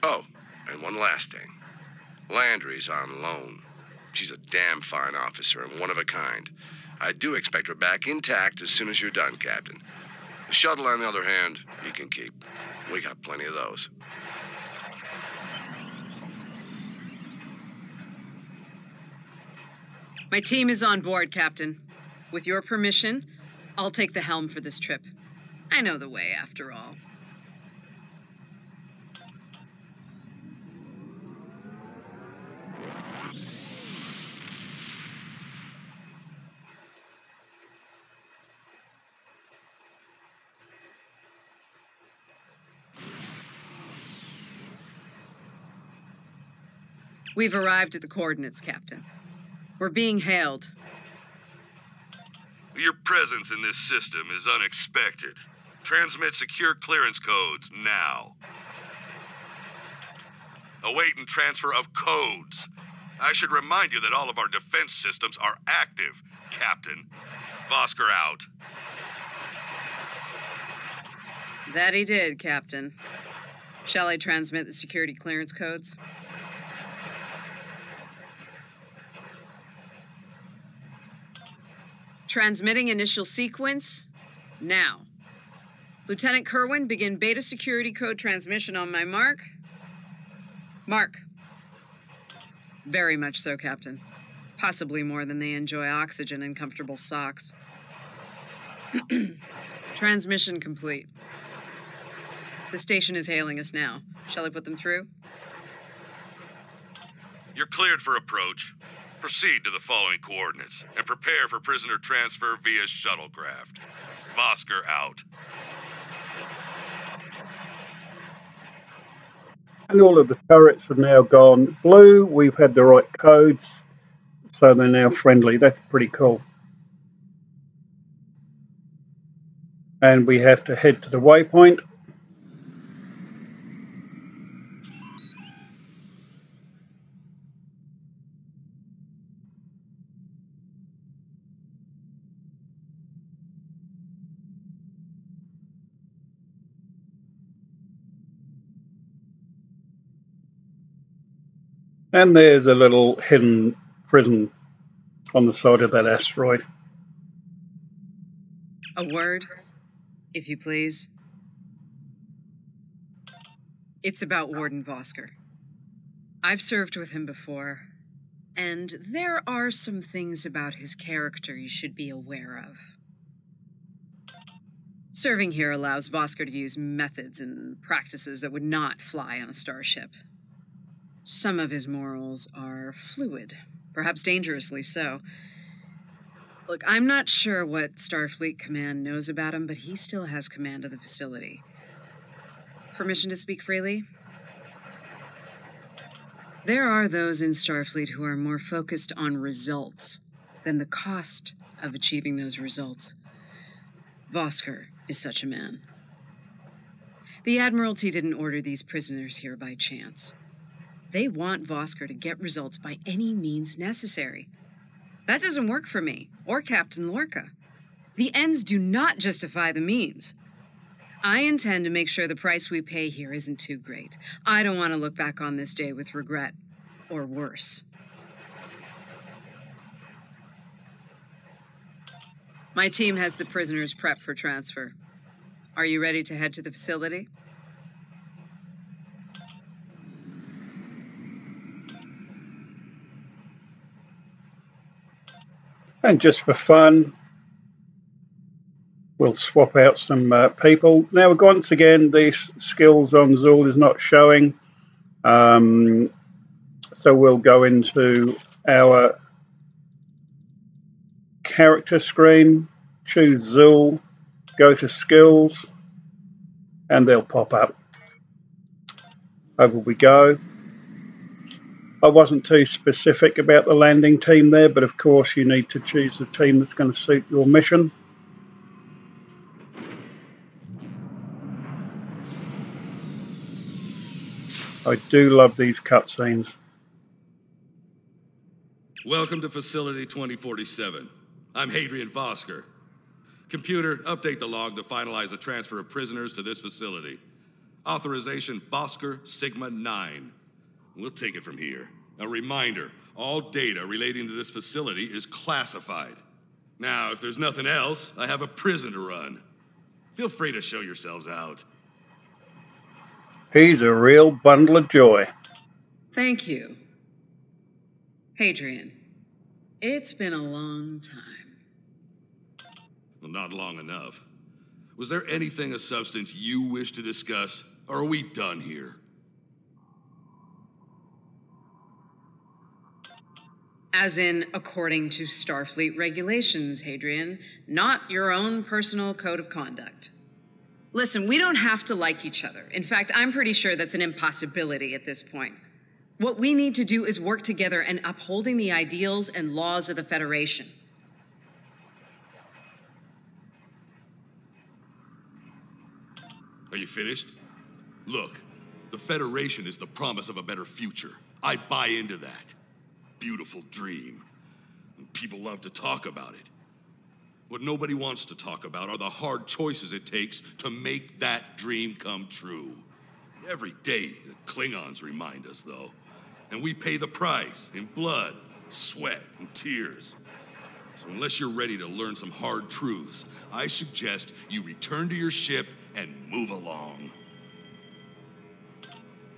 Oh, and one last thing. Landry's on loan. She's a damn fine officer and one of a kind. I do expect her back intact as soon as you're done, Captain. The shuttle, on the other hand, you can keep. We got plenty of those. My team is on board, Captain. With your permission, I'll take the helm for this trip. I know the way, after all. We've arrived at the coordinates, Captain. We're being hailed. Your presence in this system is unexpected. Transmit secure clearance codes now. Awaiting transfer of codes. I should remind you that all of our defense systems are active, Captain. Vosker out. That he did, Captain. Shall I transmit the security clearance codes? Transmitting initial sequence, now. Lieutenant Kerwin, begin beta security code transmission on my mark. Mark. Very much so, Captain. Possibly more than they enjoy oxygen and comfortable socks. Transmission complete. The station is hailing us now. Shall I put them through? You're cleared for approach. Proceed to the following coordinates and prepare for prisoner transfer via shuttlecraft. Vosker out. And all of the turrets are now gone blue. We've had the right codes, so they're now friendly. That's pretty cool. And we have to head to the waypoint. And there's a little hidden prison on the side of that asteroid. A word, if you please. It's about Warden Vosker. I've served with him before, and there are some things about his character you should be aware of. Serving here allows Vosker to use methods and practices that would not fly on a starship. Some of his morals are fluid, perhaps dangerously so. Look, I'm not sure what Starfleet Command knows about him, but he still has command of the facility. Permission to speak freely? There are those in Starfleet who are more focused on results than the cost of achieving those results. Vosker is such a man. The Admiralty didn't order these prisoners here by chance. They want Vosker to get results by any means necessary. That doesn't work for me, or Captain Lorca. The ends do not justify the means. I intend to make sure the price we pay here isn't too great. I don't want to look back on this day with regret, or worse. My team has the prisoners prepped for transfer. Are you ready to head to the facility? And just for fun, we'll swap out some people. Now, once again, these skills on Zool is not showing. So we'll go into our character screen, choose Zool, go to skills, and they'll pop up. Over we go. I wasn't too specific about the landing team there, but of course you need to choose the team that's going to suit your mission. I do love these cutscenes. Welcome to Facility 2047. I'm Hadrian Vosker. Computer, update the log to finalize the transfer of prisoners to this facility. Authorization Vosker Sigma 9. We'll take it from here. A reminder, all data relating to this facility is classified. Now, if there's nothing else, I have a prison to run. Feel free to show yourselves out. He's a real bundle of joy. Thank you. Hadrian, it's been a long time. Well, not long enough. Was there anything of substance you wish to discuss, or are we done here? As in, according to Starfleet regulations, Hadrian, not your own personal code of conduct. Listen, we don't have to like each other. In fact, I'm pretty sure that's an impossibility at this point. What we need to do is work together in upholding the ideals and laws of the Federation. Are you finished? Look, the Federation is the promise of a better future. I buy into that. Beautiful dream. And people love to talk about it. What nobody wants to talk about are the hard choices it takes to make that dream come true. Every day, the Klingons remind us, though. And we pay the price in blood, sweat, and tears. So unless you're ready to learn some hard truths, I suggest you return to your ship and move along.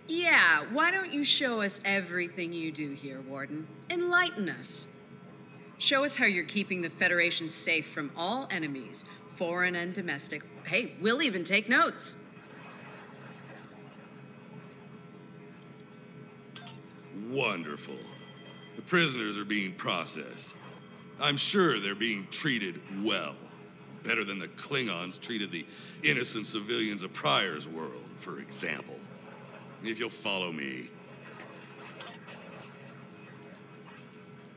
Yeah, why don't you show us everything you do here, Warden? Enlighten us. Show us how you're keeping the Federation safe from all enemies, foreign and domestic. Hey, we'll even take notes. Wonderful. The prisoners are being processed. I'm sure they're being treated well. Better than the Klingons treated the innocent civilians of Pryor's world, for example. If you'll follow me.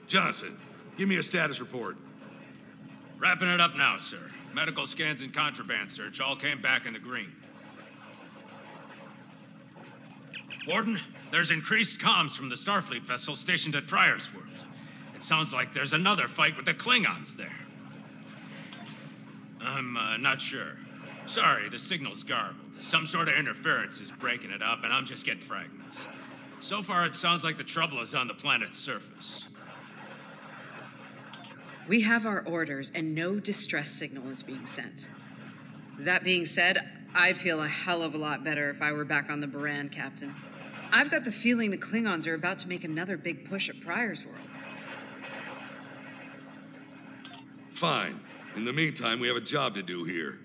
Johnson, give me a status report. Wrapping it up now, sir. Medical scans and contraband search all came back in the green. Warden, there's increased comms from the Starfleet vessel stationed at Pryor's world. It sounds like there's another fight with the Klingons there. I'm not sure. Sorry, the signal's garbled. Some sort of interference is breaking it up, and I'm just getting fragments. So far, it sounds like the trouble is on the planet's surface. We have our orders, and no distress signal is being sent. That being said, I'd feel a hell of a lot better if I were back on the Baran, Captain. I've got the feeling the Klingons are about to make another big push at Pryor's world. Fine. In the meantime, we have a job to do here.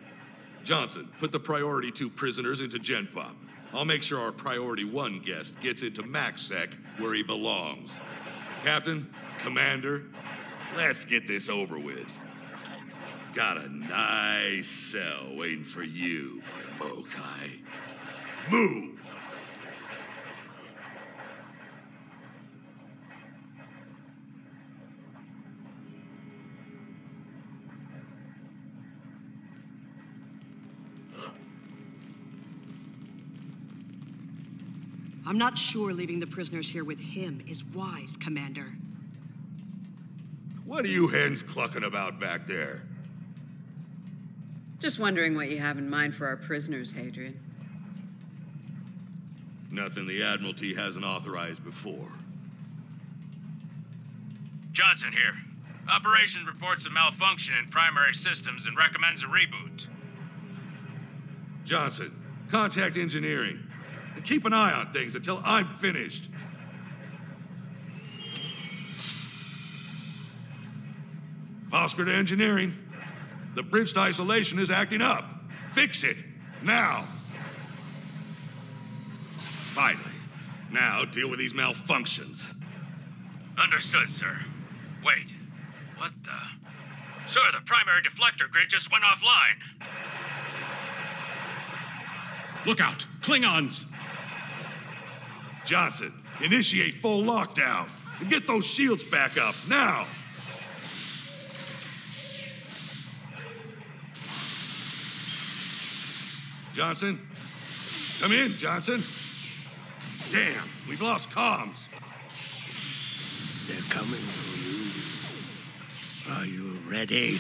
Johnson, put the priority 2 prisoners into Gen Pop. I'll make sure our priority 1 guest gets into MaxSec where he belongs. Captain, Commander, let's get this over with. Got a nice cell waiting for you, Mokai. Move! I'm not sure leaving the prisoners here with him is wise, Commander. What are you hens clucking about back there? Just wondering what you have in mind for our prisoners, Hadrian. Nothing the Admiralty hasn't authorized before. Johnson here. Operations reports a malfunction in primary systems and recommends a reboot. Johnson, contact engineering. And keep an eye on things until I'm finished. Oscar to engineering. The bridge to isolation is acting up. Fix it. Now. Finally. Now deal with these malfunctions. Understood, sir. Wait. What the? Sir, the primary deflector grid just went offline. Look out! Klingons! Johnson, initiate full lockdown. And get those shields back up, now! Johnson? Come in, Johnson. Damn, we've lost comms. They're coming for you. Are you ready?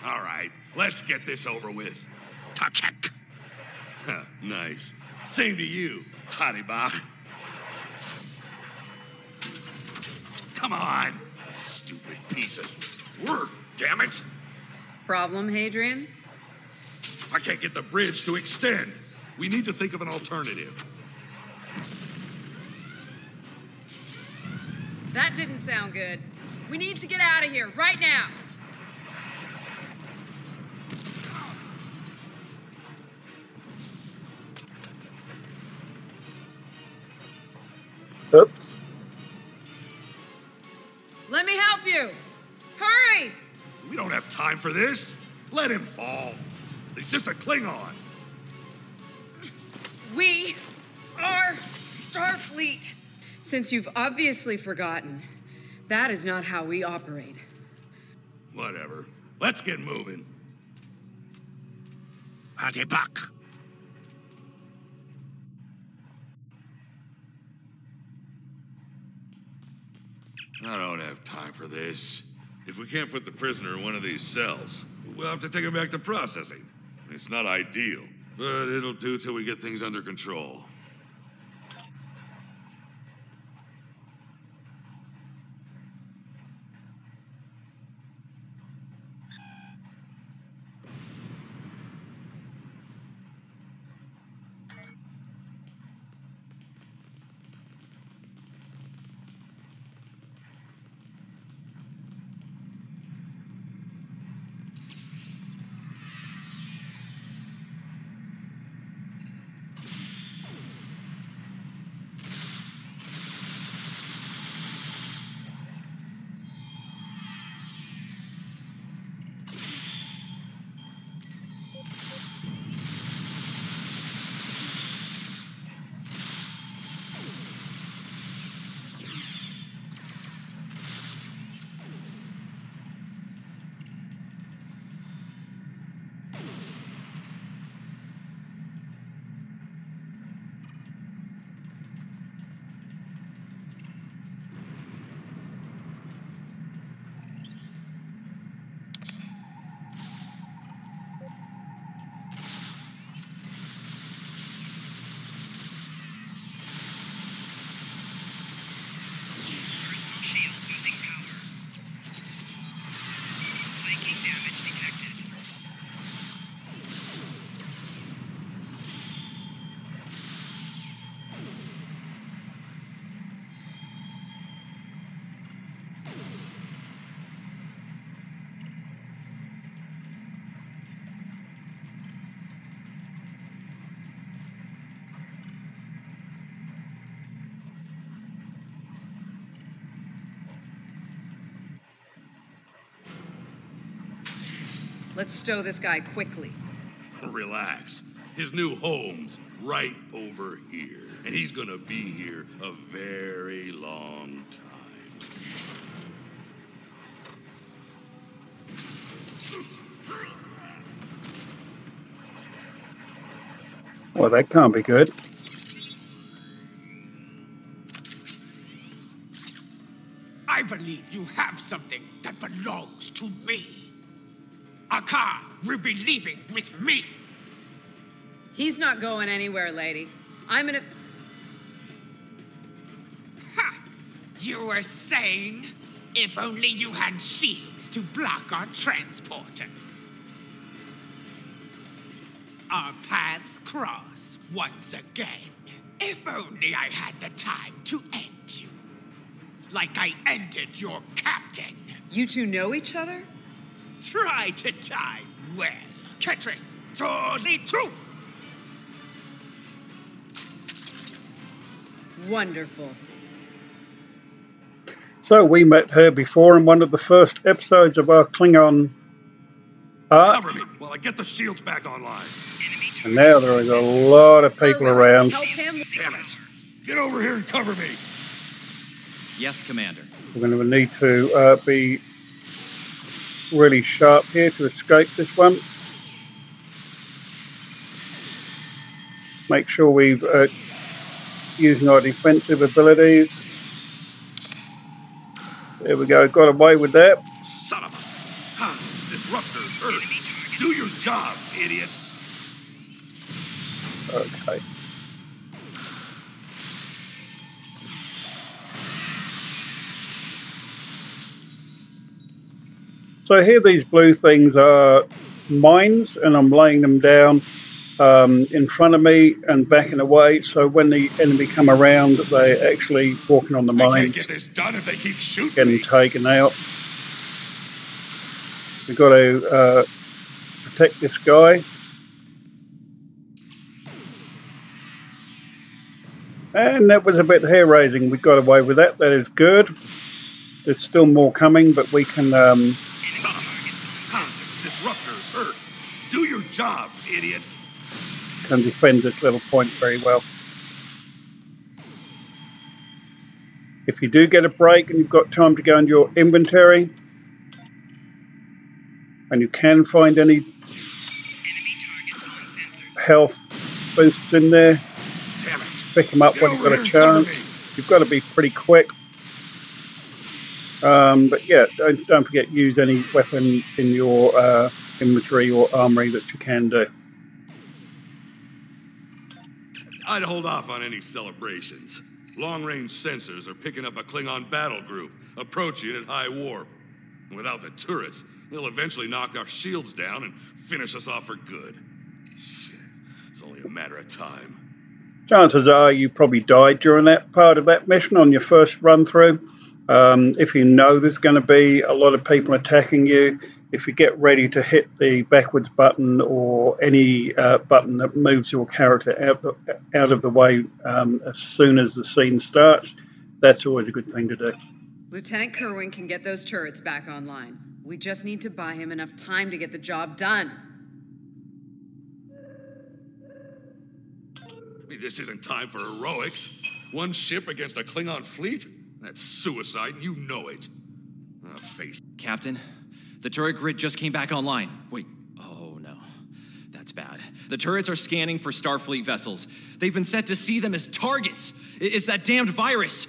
All right, let's get this over with. Takek. Nice. Same to you, Haribach. Come on, stupid piece of work, damn it! Problem, Hadrian? I can't get the bridge to extend. We need to think of an alternative. That didn't sound good. We need to get out of here, right now! Oops. Let me help you! Hurry! We don't have time for this. Let him fall. He's just a Klingon. We are Starfleet. Since you've obviously forgotten, that is not how we operate. Whatever. Let's get moving. Haribach. I don't have time for this. If we can't put the prisoner in one of these cells, we'll have to take him back to processing. It's not ideal, but it'll do till we get things under control. Let's stow this guy quickly. Relax. His new home's right over here. And he's gonna be here a very long time. Well, that can't be good. I believe you have something that belongs to me. A car will be leaving with me. He's not going anywhere, lady. I'm gonna... Ha! You were saying, if only you had shields to block our transporters. Our paths cross once again. If only I had the time to end you. Like I ended your captain. You two know each other? Try to die well. Ketris, surely true. Wonderful. So we met her before in one of the first episodes of our Klingon arc. Cover me while I get the shields back online. And now there is a lot of people around. Help him. Damn it! Get over here and cover me. Yes, Commander. We're going to need to be really sharp here to escape this one. Make sure we've using our defensive abilities. There we go, got away with that. Son of a... Ah, these disruptors hurt. Do your jobs, idiots. Okay. So here these blue things are mines, and I'm laying them down in front of me and backing away, so when the enemy come around, they're actually walking on the mines. I can't get this done if they keep shooting getting me. taken out. We've got to protect this guy. And that was a bit hair-raising. We got away with that. That is good. There's still more coming, but we can... Son of a... Ah, these disruptors hurt. Do your jobs, idiots. can defend this little point very well. If you do get a break and you've got time to go into your inventory, and you can find any health boosts in there, pick them up when you've got a chance. You've got to be pretty quick. But yeah, don't forget, use any weapon in your inventory or armory that you can do. I'd hold off on any celebrations. Long-range sensors are picking up a Klingon battle group, approaching at high warp. Without the turrets, they'll eventually knock our shields down and finish us off for good. Shit, it's only a matter of time. Chances are you probably died during that part of that mission on your first run through. If you know there's going to be a lot of people attacking you, if you get ready to hit the backwards button or any button that moves your character out of the way as soon as the scene starts, that's always a good thing to do. Lieutenant Kerwin can get those turrets back online. We just need to buy him enough time to get the job done. I mean, this isn't time for heroics. One ship against a Klingon fleet? That's suicide, and you know it. Face. Captain, the turret grid just came back online. Wait, oh no, that's bad. The turrets are scanning for Starfleet vessels. They've been set to see them as targets. It's that damned virus.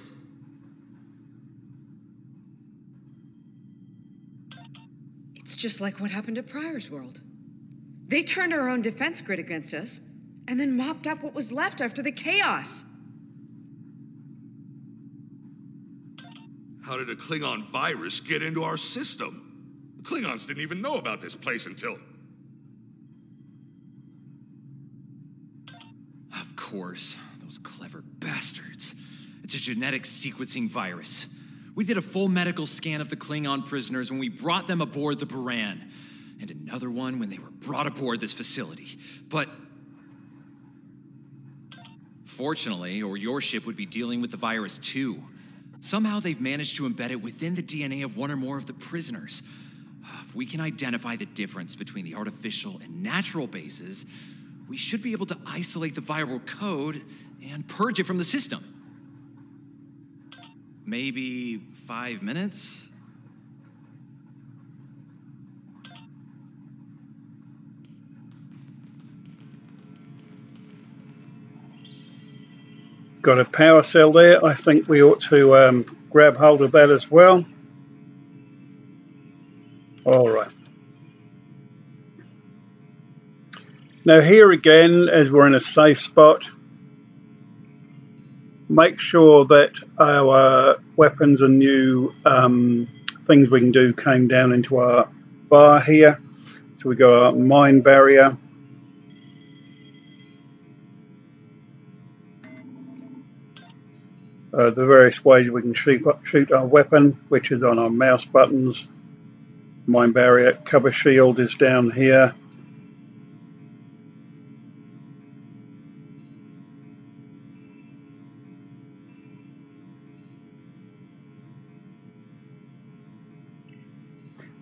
It's just like what happened at Pryor's World. They turned our own defense grid against us, and then mopped up what was left after the chaos. How did a Klingon virus get into our system? The Klingons didn't even know about this place until... Of course, those clever bastards. It's a genetic sequencing virus. We did a full medical scan of the Klingon prisoners when we brought them aboard the Buran, and another one when they were brought aboard this facility. But fortunately, or your ship would be dealing with the virus too. Somehow they've managed to embed it within the DNA of one or more of the prisoners. If we can identify the difference between the artificial and natural bases, we should be able to isolate the viral code and purge it from the system. Maybe 5 minutes? Got a power cell there. I think we ought to grab hold of that as well. All right. Now here again, as we're in a safe spot, make sure that our weapons and new things we can do came down into our bar here. So we got our mine barrier. The various ways we can shoot our weapon, which is on our mouse buttons. Mine barrier, cover shield is down here.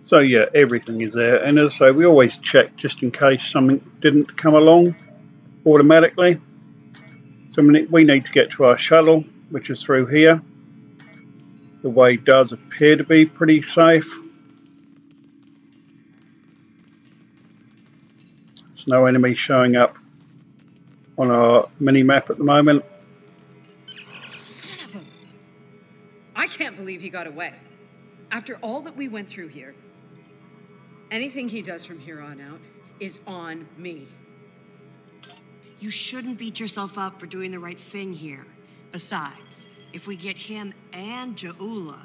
So yeah, everything is there, and as I say, we always check just in case something didn't come along automatically. So we need to get to our shuttle, which is through here. The way does appear to be pretty safe. There's no enemy showing up on our mini-map at the moment. Son of a... I can't believe he got away. After all that we went through here, anything he does from here on out is on me. You shouldn't beat yourself up for doing the right thing here. Besides, if we get him and Jaula,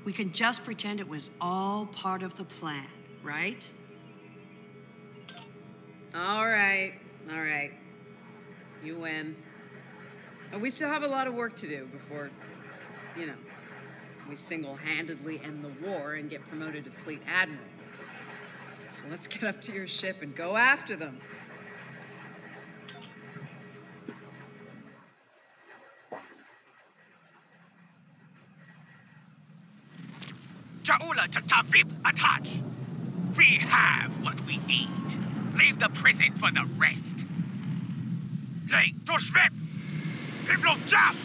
we can just pretend it was all part of the plan, right? All right. You win. But we still have a lot of work to do before, you know, we single-handedly end the war and get promoted to Fleet Admiral. So let's get up to your ship and go after them. Jaula to Tavip attach. We have what we need. Leave the prison for the rest. Hey, Toshvet! Himlo Jab!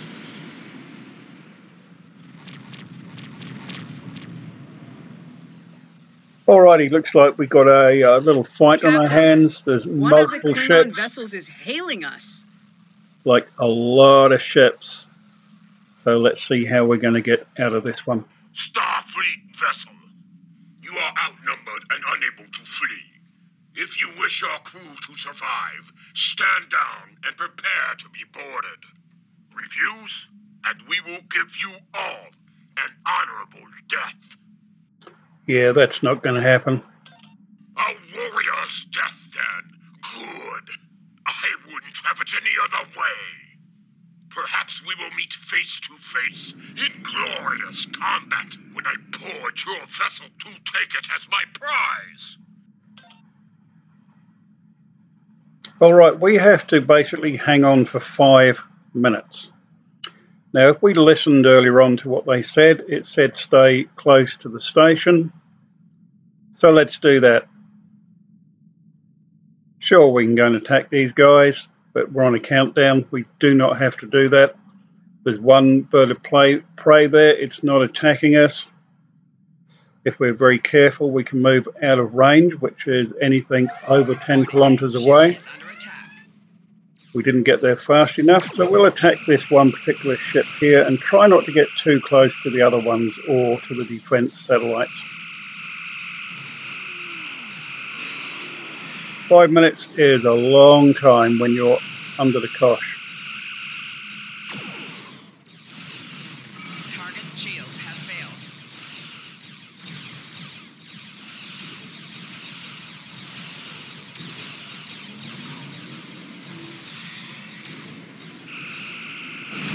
Alrighty, looks like we've got a little fight on our hands. There's multiple ships. One of the Klingon vessels is hailing us. Like a lot of ships. So let's see how we're going to get out of this one. Starfleet vessel, you are outnumbered and unable to flee. If you wish your crew to survive, stand down and prepare to be boarded. Refuse, and we will give you all an honorable death. Yeah, that's not going to happen. A warrior's death, then. Good. I wouldn't have it any other way. Perhaps we will meet face to face in glorious combat when I board your vessel to take it as my prize. All right, we have to basically hang on for 5 minutes. Now, if we listened earlier on to what they said, it said stay close to the station. So let's do that. Sure, we can go and attack these guys, but we're on a countdown. We do not have to do that. There's one bird of prey there. It's not attacking us. If we're very careful, we can move out of range, which is anything over 10 kilometers away. We didn't get there fast enough, so we'll attack this one particular ship here and try not to get too close to the other ones or to the defense satellites. 5 minutes is a long time when you're under the cosh. Target's shields have failed.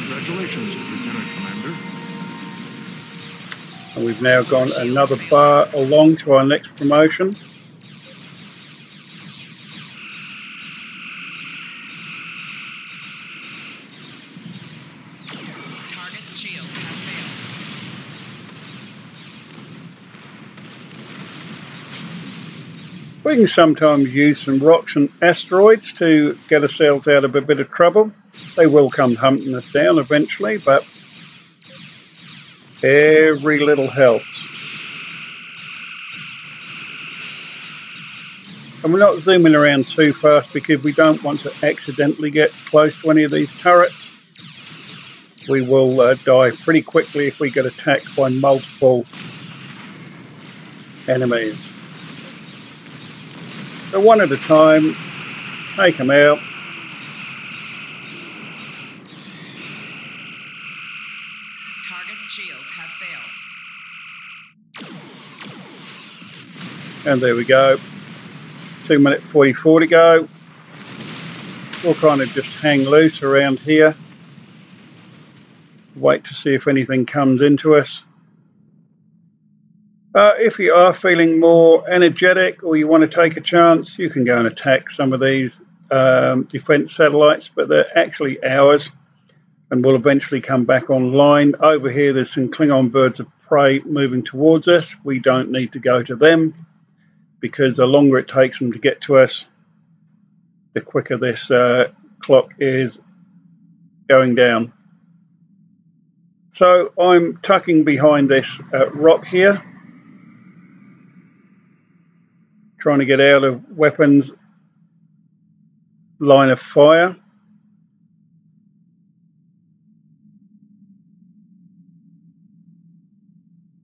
Congratulations, Lieutenant Commander. And we've now gone another bar along to our next promotion. Target's shields have failed. We can sometimes use some rocks and asteroids to get ourselves out of a bit of trouble. They will come hunting us down eventually, but every little helps. And we're not zooming around too fast because we don't want to accidentally get close to any of these turrets. We will die pretty quickly if we get attacked by multiple enemies. So one at a time, take them out. Target's shields have failed. And there we go. 2 minute 44 to go. We'll kind of just hang loose around here. Wait to see if anything comes into us. If you are feeling more energetic or you want to take a chance, you can go and attack some of these defense satellites, but they're actually ours and will eventually come back online. Over here there's some Klingon birds of prey moving towards us. We don't need to go to them because the longer it takes them to get to us, the quicker this clock is going down. So I'm tucking behind this rock here, trying to get out of weapons line of fire.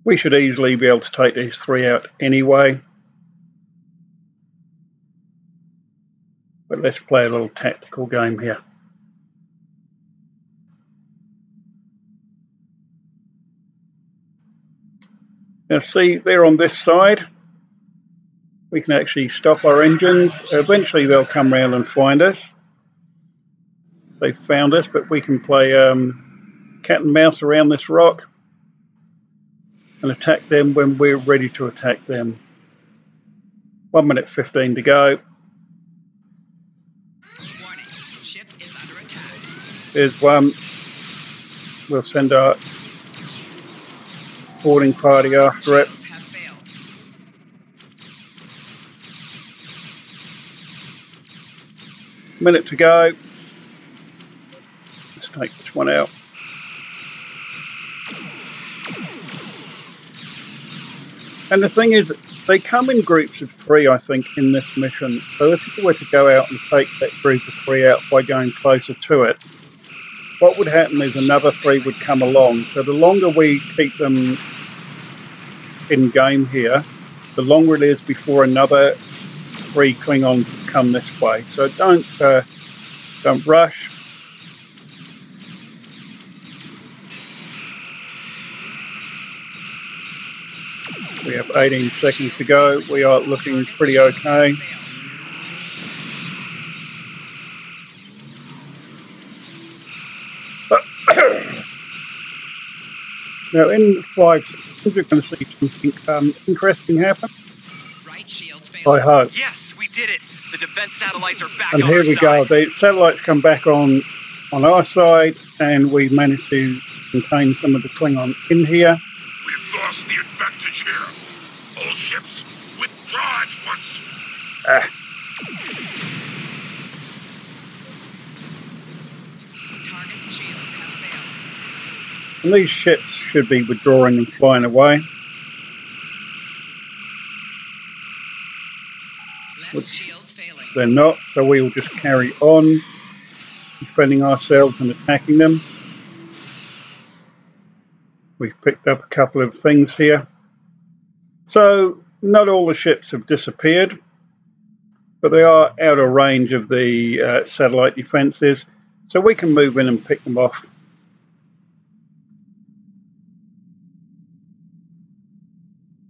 We should easily be able to take these three out anyway. But let's play a little tactical game here. Now see, they're on this side. We can actually stop our engines. Eventually they'll come round and find us. They've found us, but we can play cat and mouse around this rock and attack them when we're ready to attack them. 1 minute 15 to go. Warning, ship is under attack. Here's one. We'll send our boarding party after it. Minute to go. Let's take this one out. And the thing is, they come in groups of 3, I think, in this mission. So if you were to go out and take that group of 3 out by going closer to it, what would happen is another 3 would come along. So the longer we keep them in game here, the longer it is before another 3 Klingons come this way. So don't rush. We have 18 seconds to go. We are looking pretty okay. Now in 5 seconds we're going to see something interesting happen. I hope. Yes, we did it. The defense satellites are back And on here our we side. go. The satellites come back on our side, and we managed to contain some of the Klingon in here. We've lost the advantage here. All ships, withdraw at once. Target's shields have failed. And these ships should be withdrawing and flying away. Left shields failing. They're not, so we will just carry on defending ourselves and attacking them. We've picked up a couple of things here. So not all the ships have disappeared, but they are out of range of the satellite defenses, so we can move in and pick them off.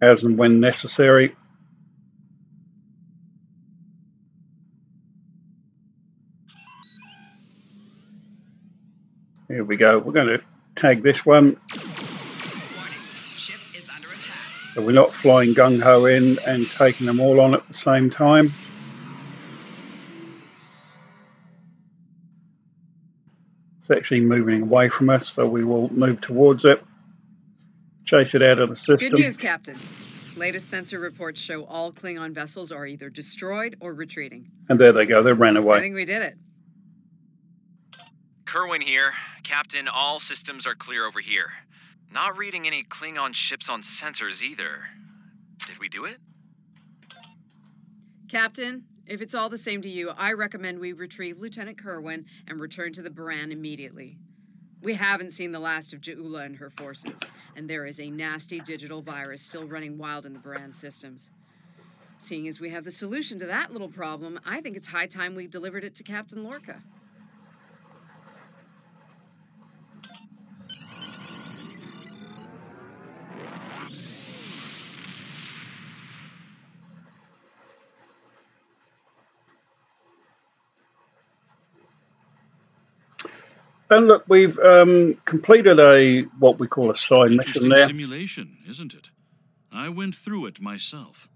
As and when necessary. Here we go. We're going to tag this one. Warning, ship is under attack. So we're not flying gung-ho in and taking them all on at the same time. It's actually moving away from us, so we will move towards it. Chase it out of the system. Good news, Captain. Latest sensor reports show all Klingon vessels are either destroyed or retreating. And there they go, they ran away. I think we did it. Kerwin here. Captain, all systems are clear over here. Not reading any Klingon ships on sensors either. Did we do it? Captain, if it's all the same to you, I recommend we retrieve Lieutenant Kerwin and return to the Baran immediately. We haven't seen the last of Ja'ula and her forces, and there is a nasty digital virus still running wild in the Baran systems. Seeing as we have the solution to that little problem, I think it's high time we delivered it to Captain Lorca. And look, we've completed what we call a side mission Interesting there. simulation, isn't it? I went through it myself.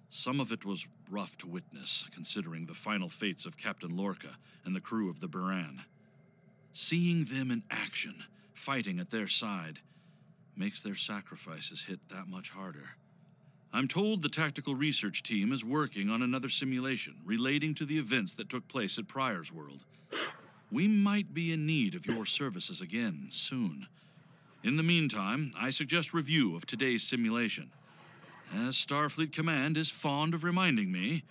Some of it was rough to witness, considering the final fates of Captain Lorca and the crew of the Baran. Seeing them in action, fighting at their side, makes their sacrifices hit that much harder. I'm told the tactical research team is working on another simulation relating to the events that took place at Pryor's World. We might be in need of your services again soon. In the meantime, I suggest review of today's simulation. As Starfleet Command is fond of reminding me,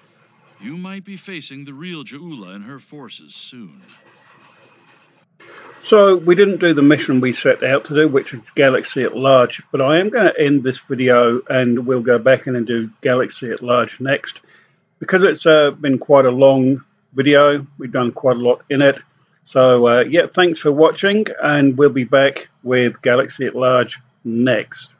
you might be facing the real Ja'ula and her forces soon. So we didn't do the mission we set out to do, which is Galaxy at Large, but I am going to end this video and we'll go back in and do Galaxy at Large next. Because it's been quite a long video, we've done quite a lot in it. So yeah, thanks for watching, and we'll be back with Galaxy at Large next.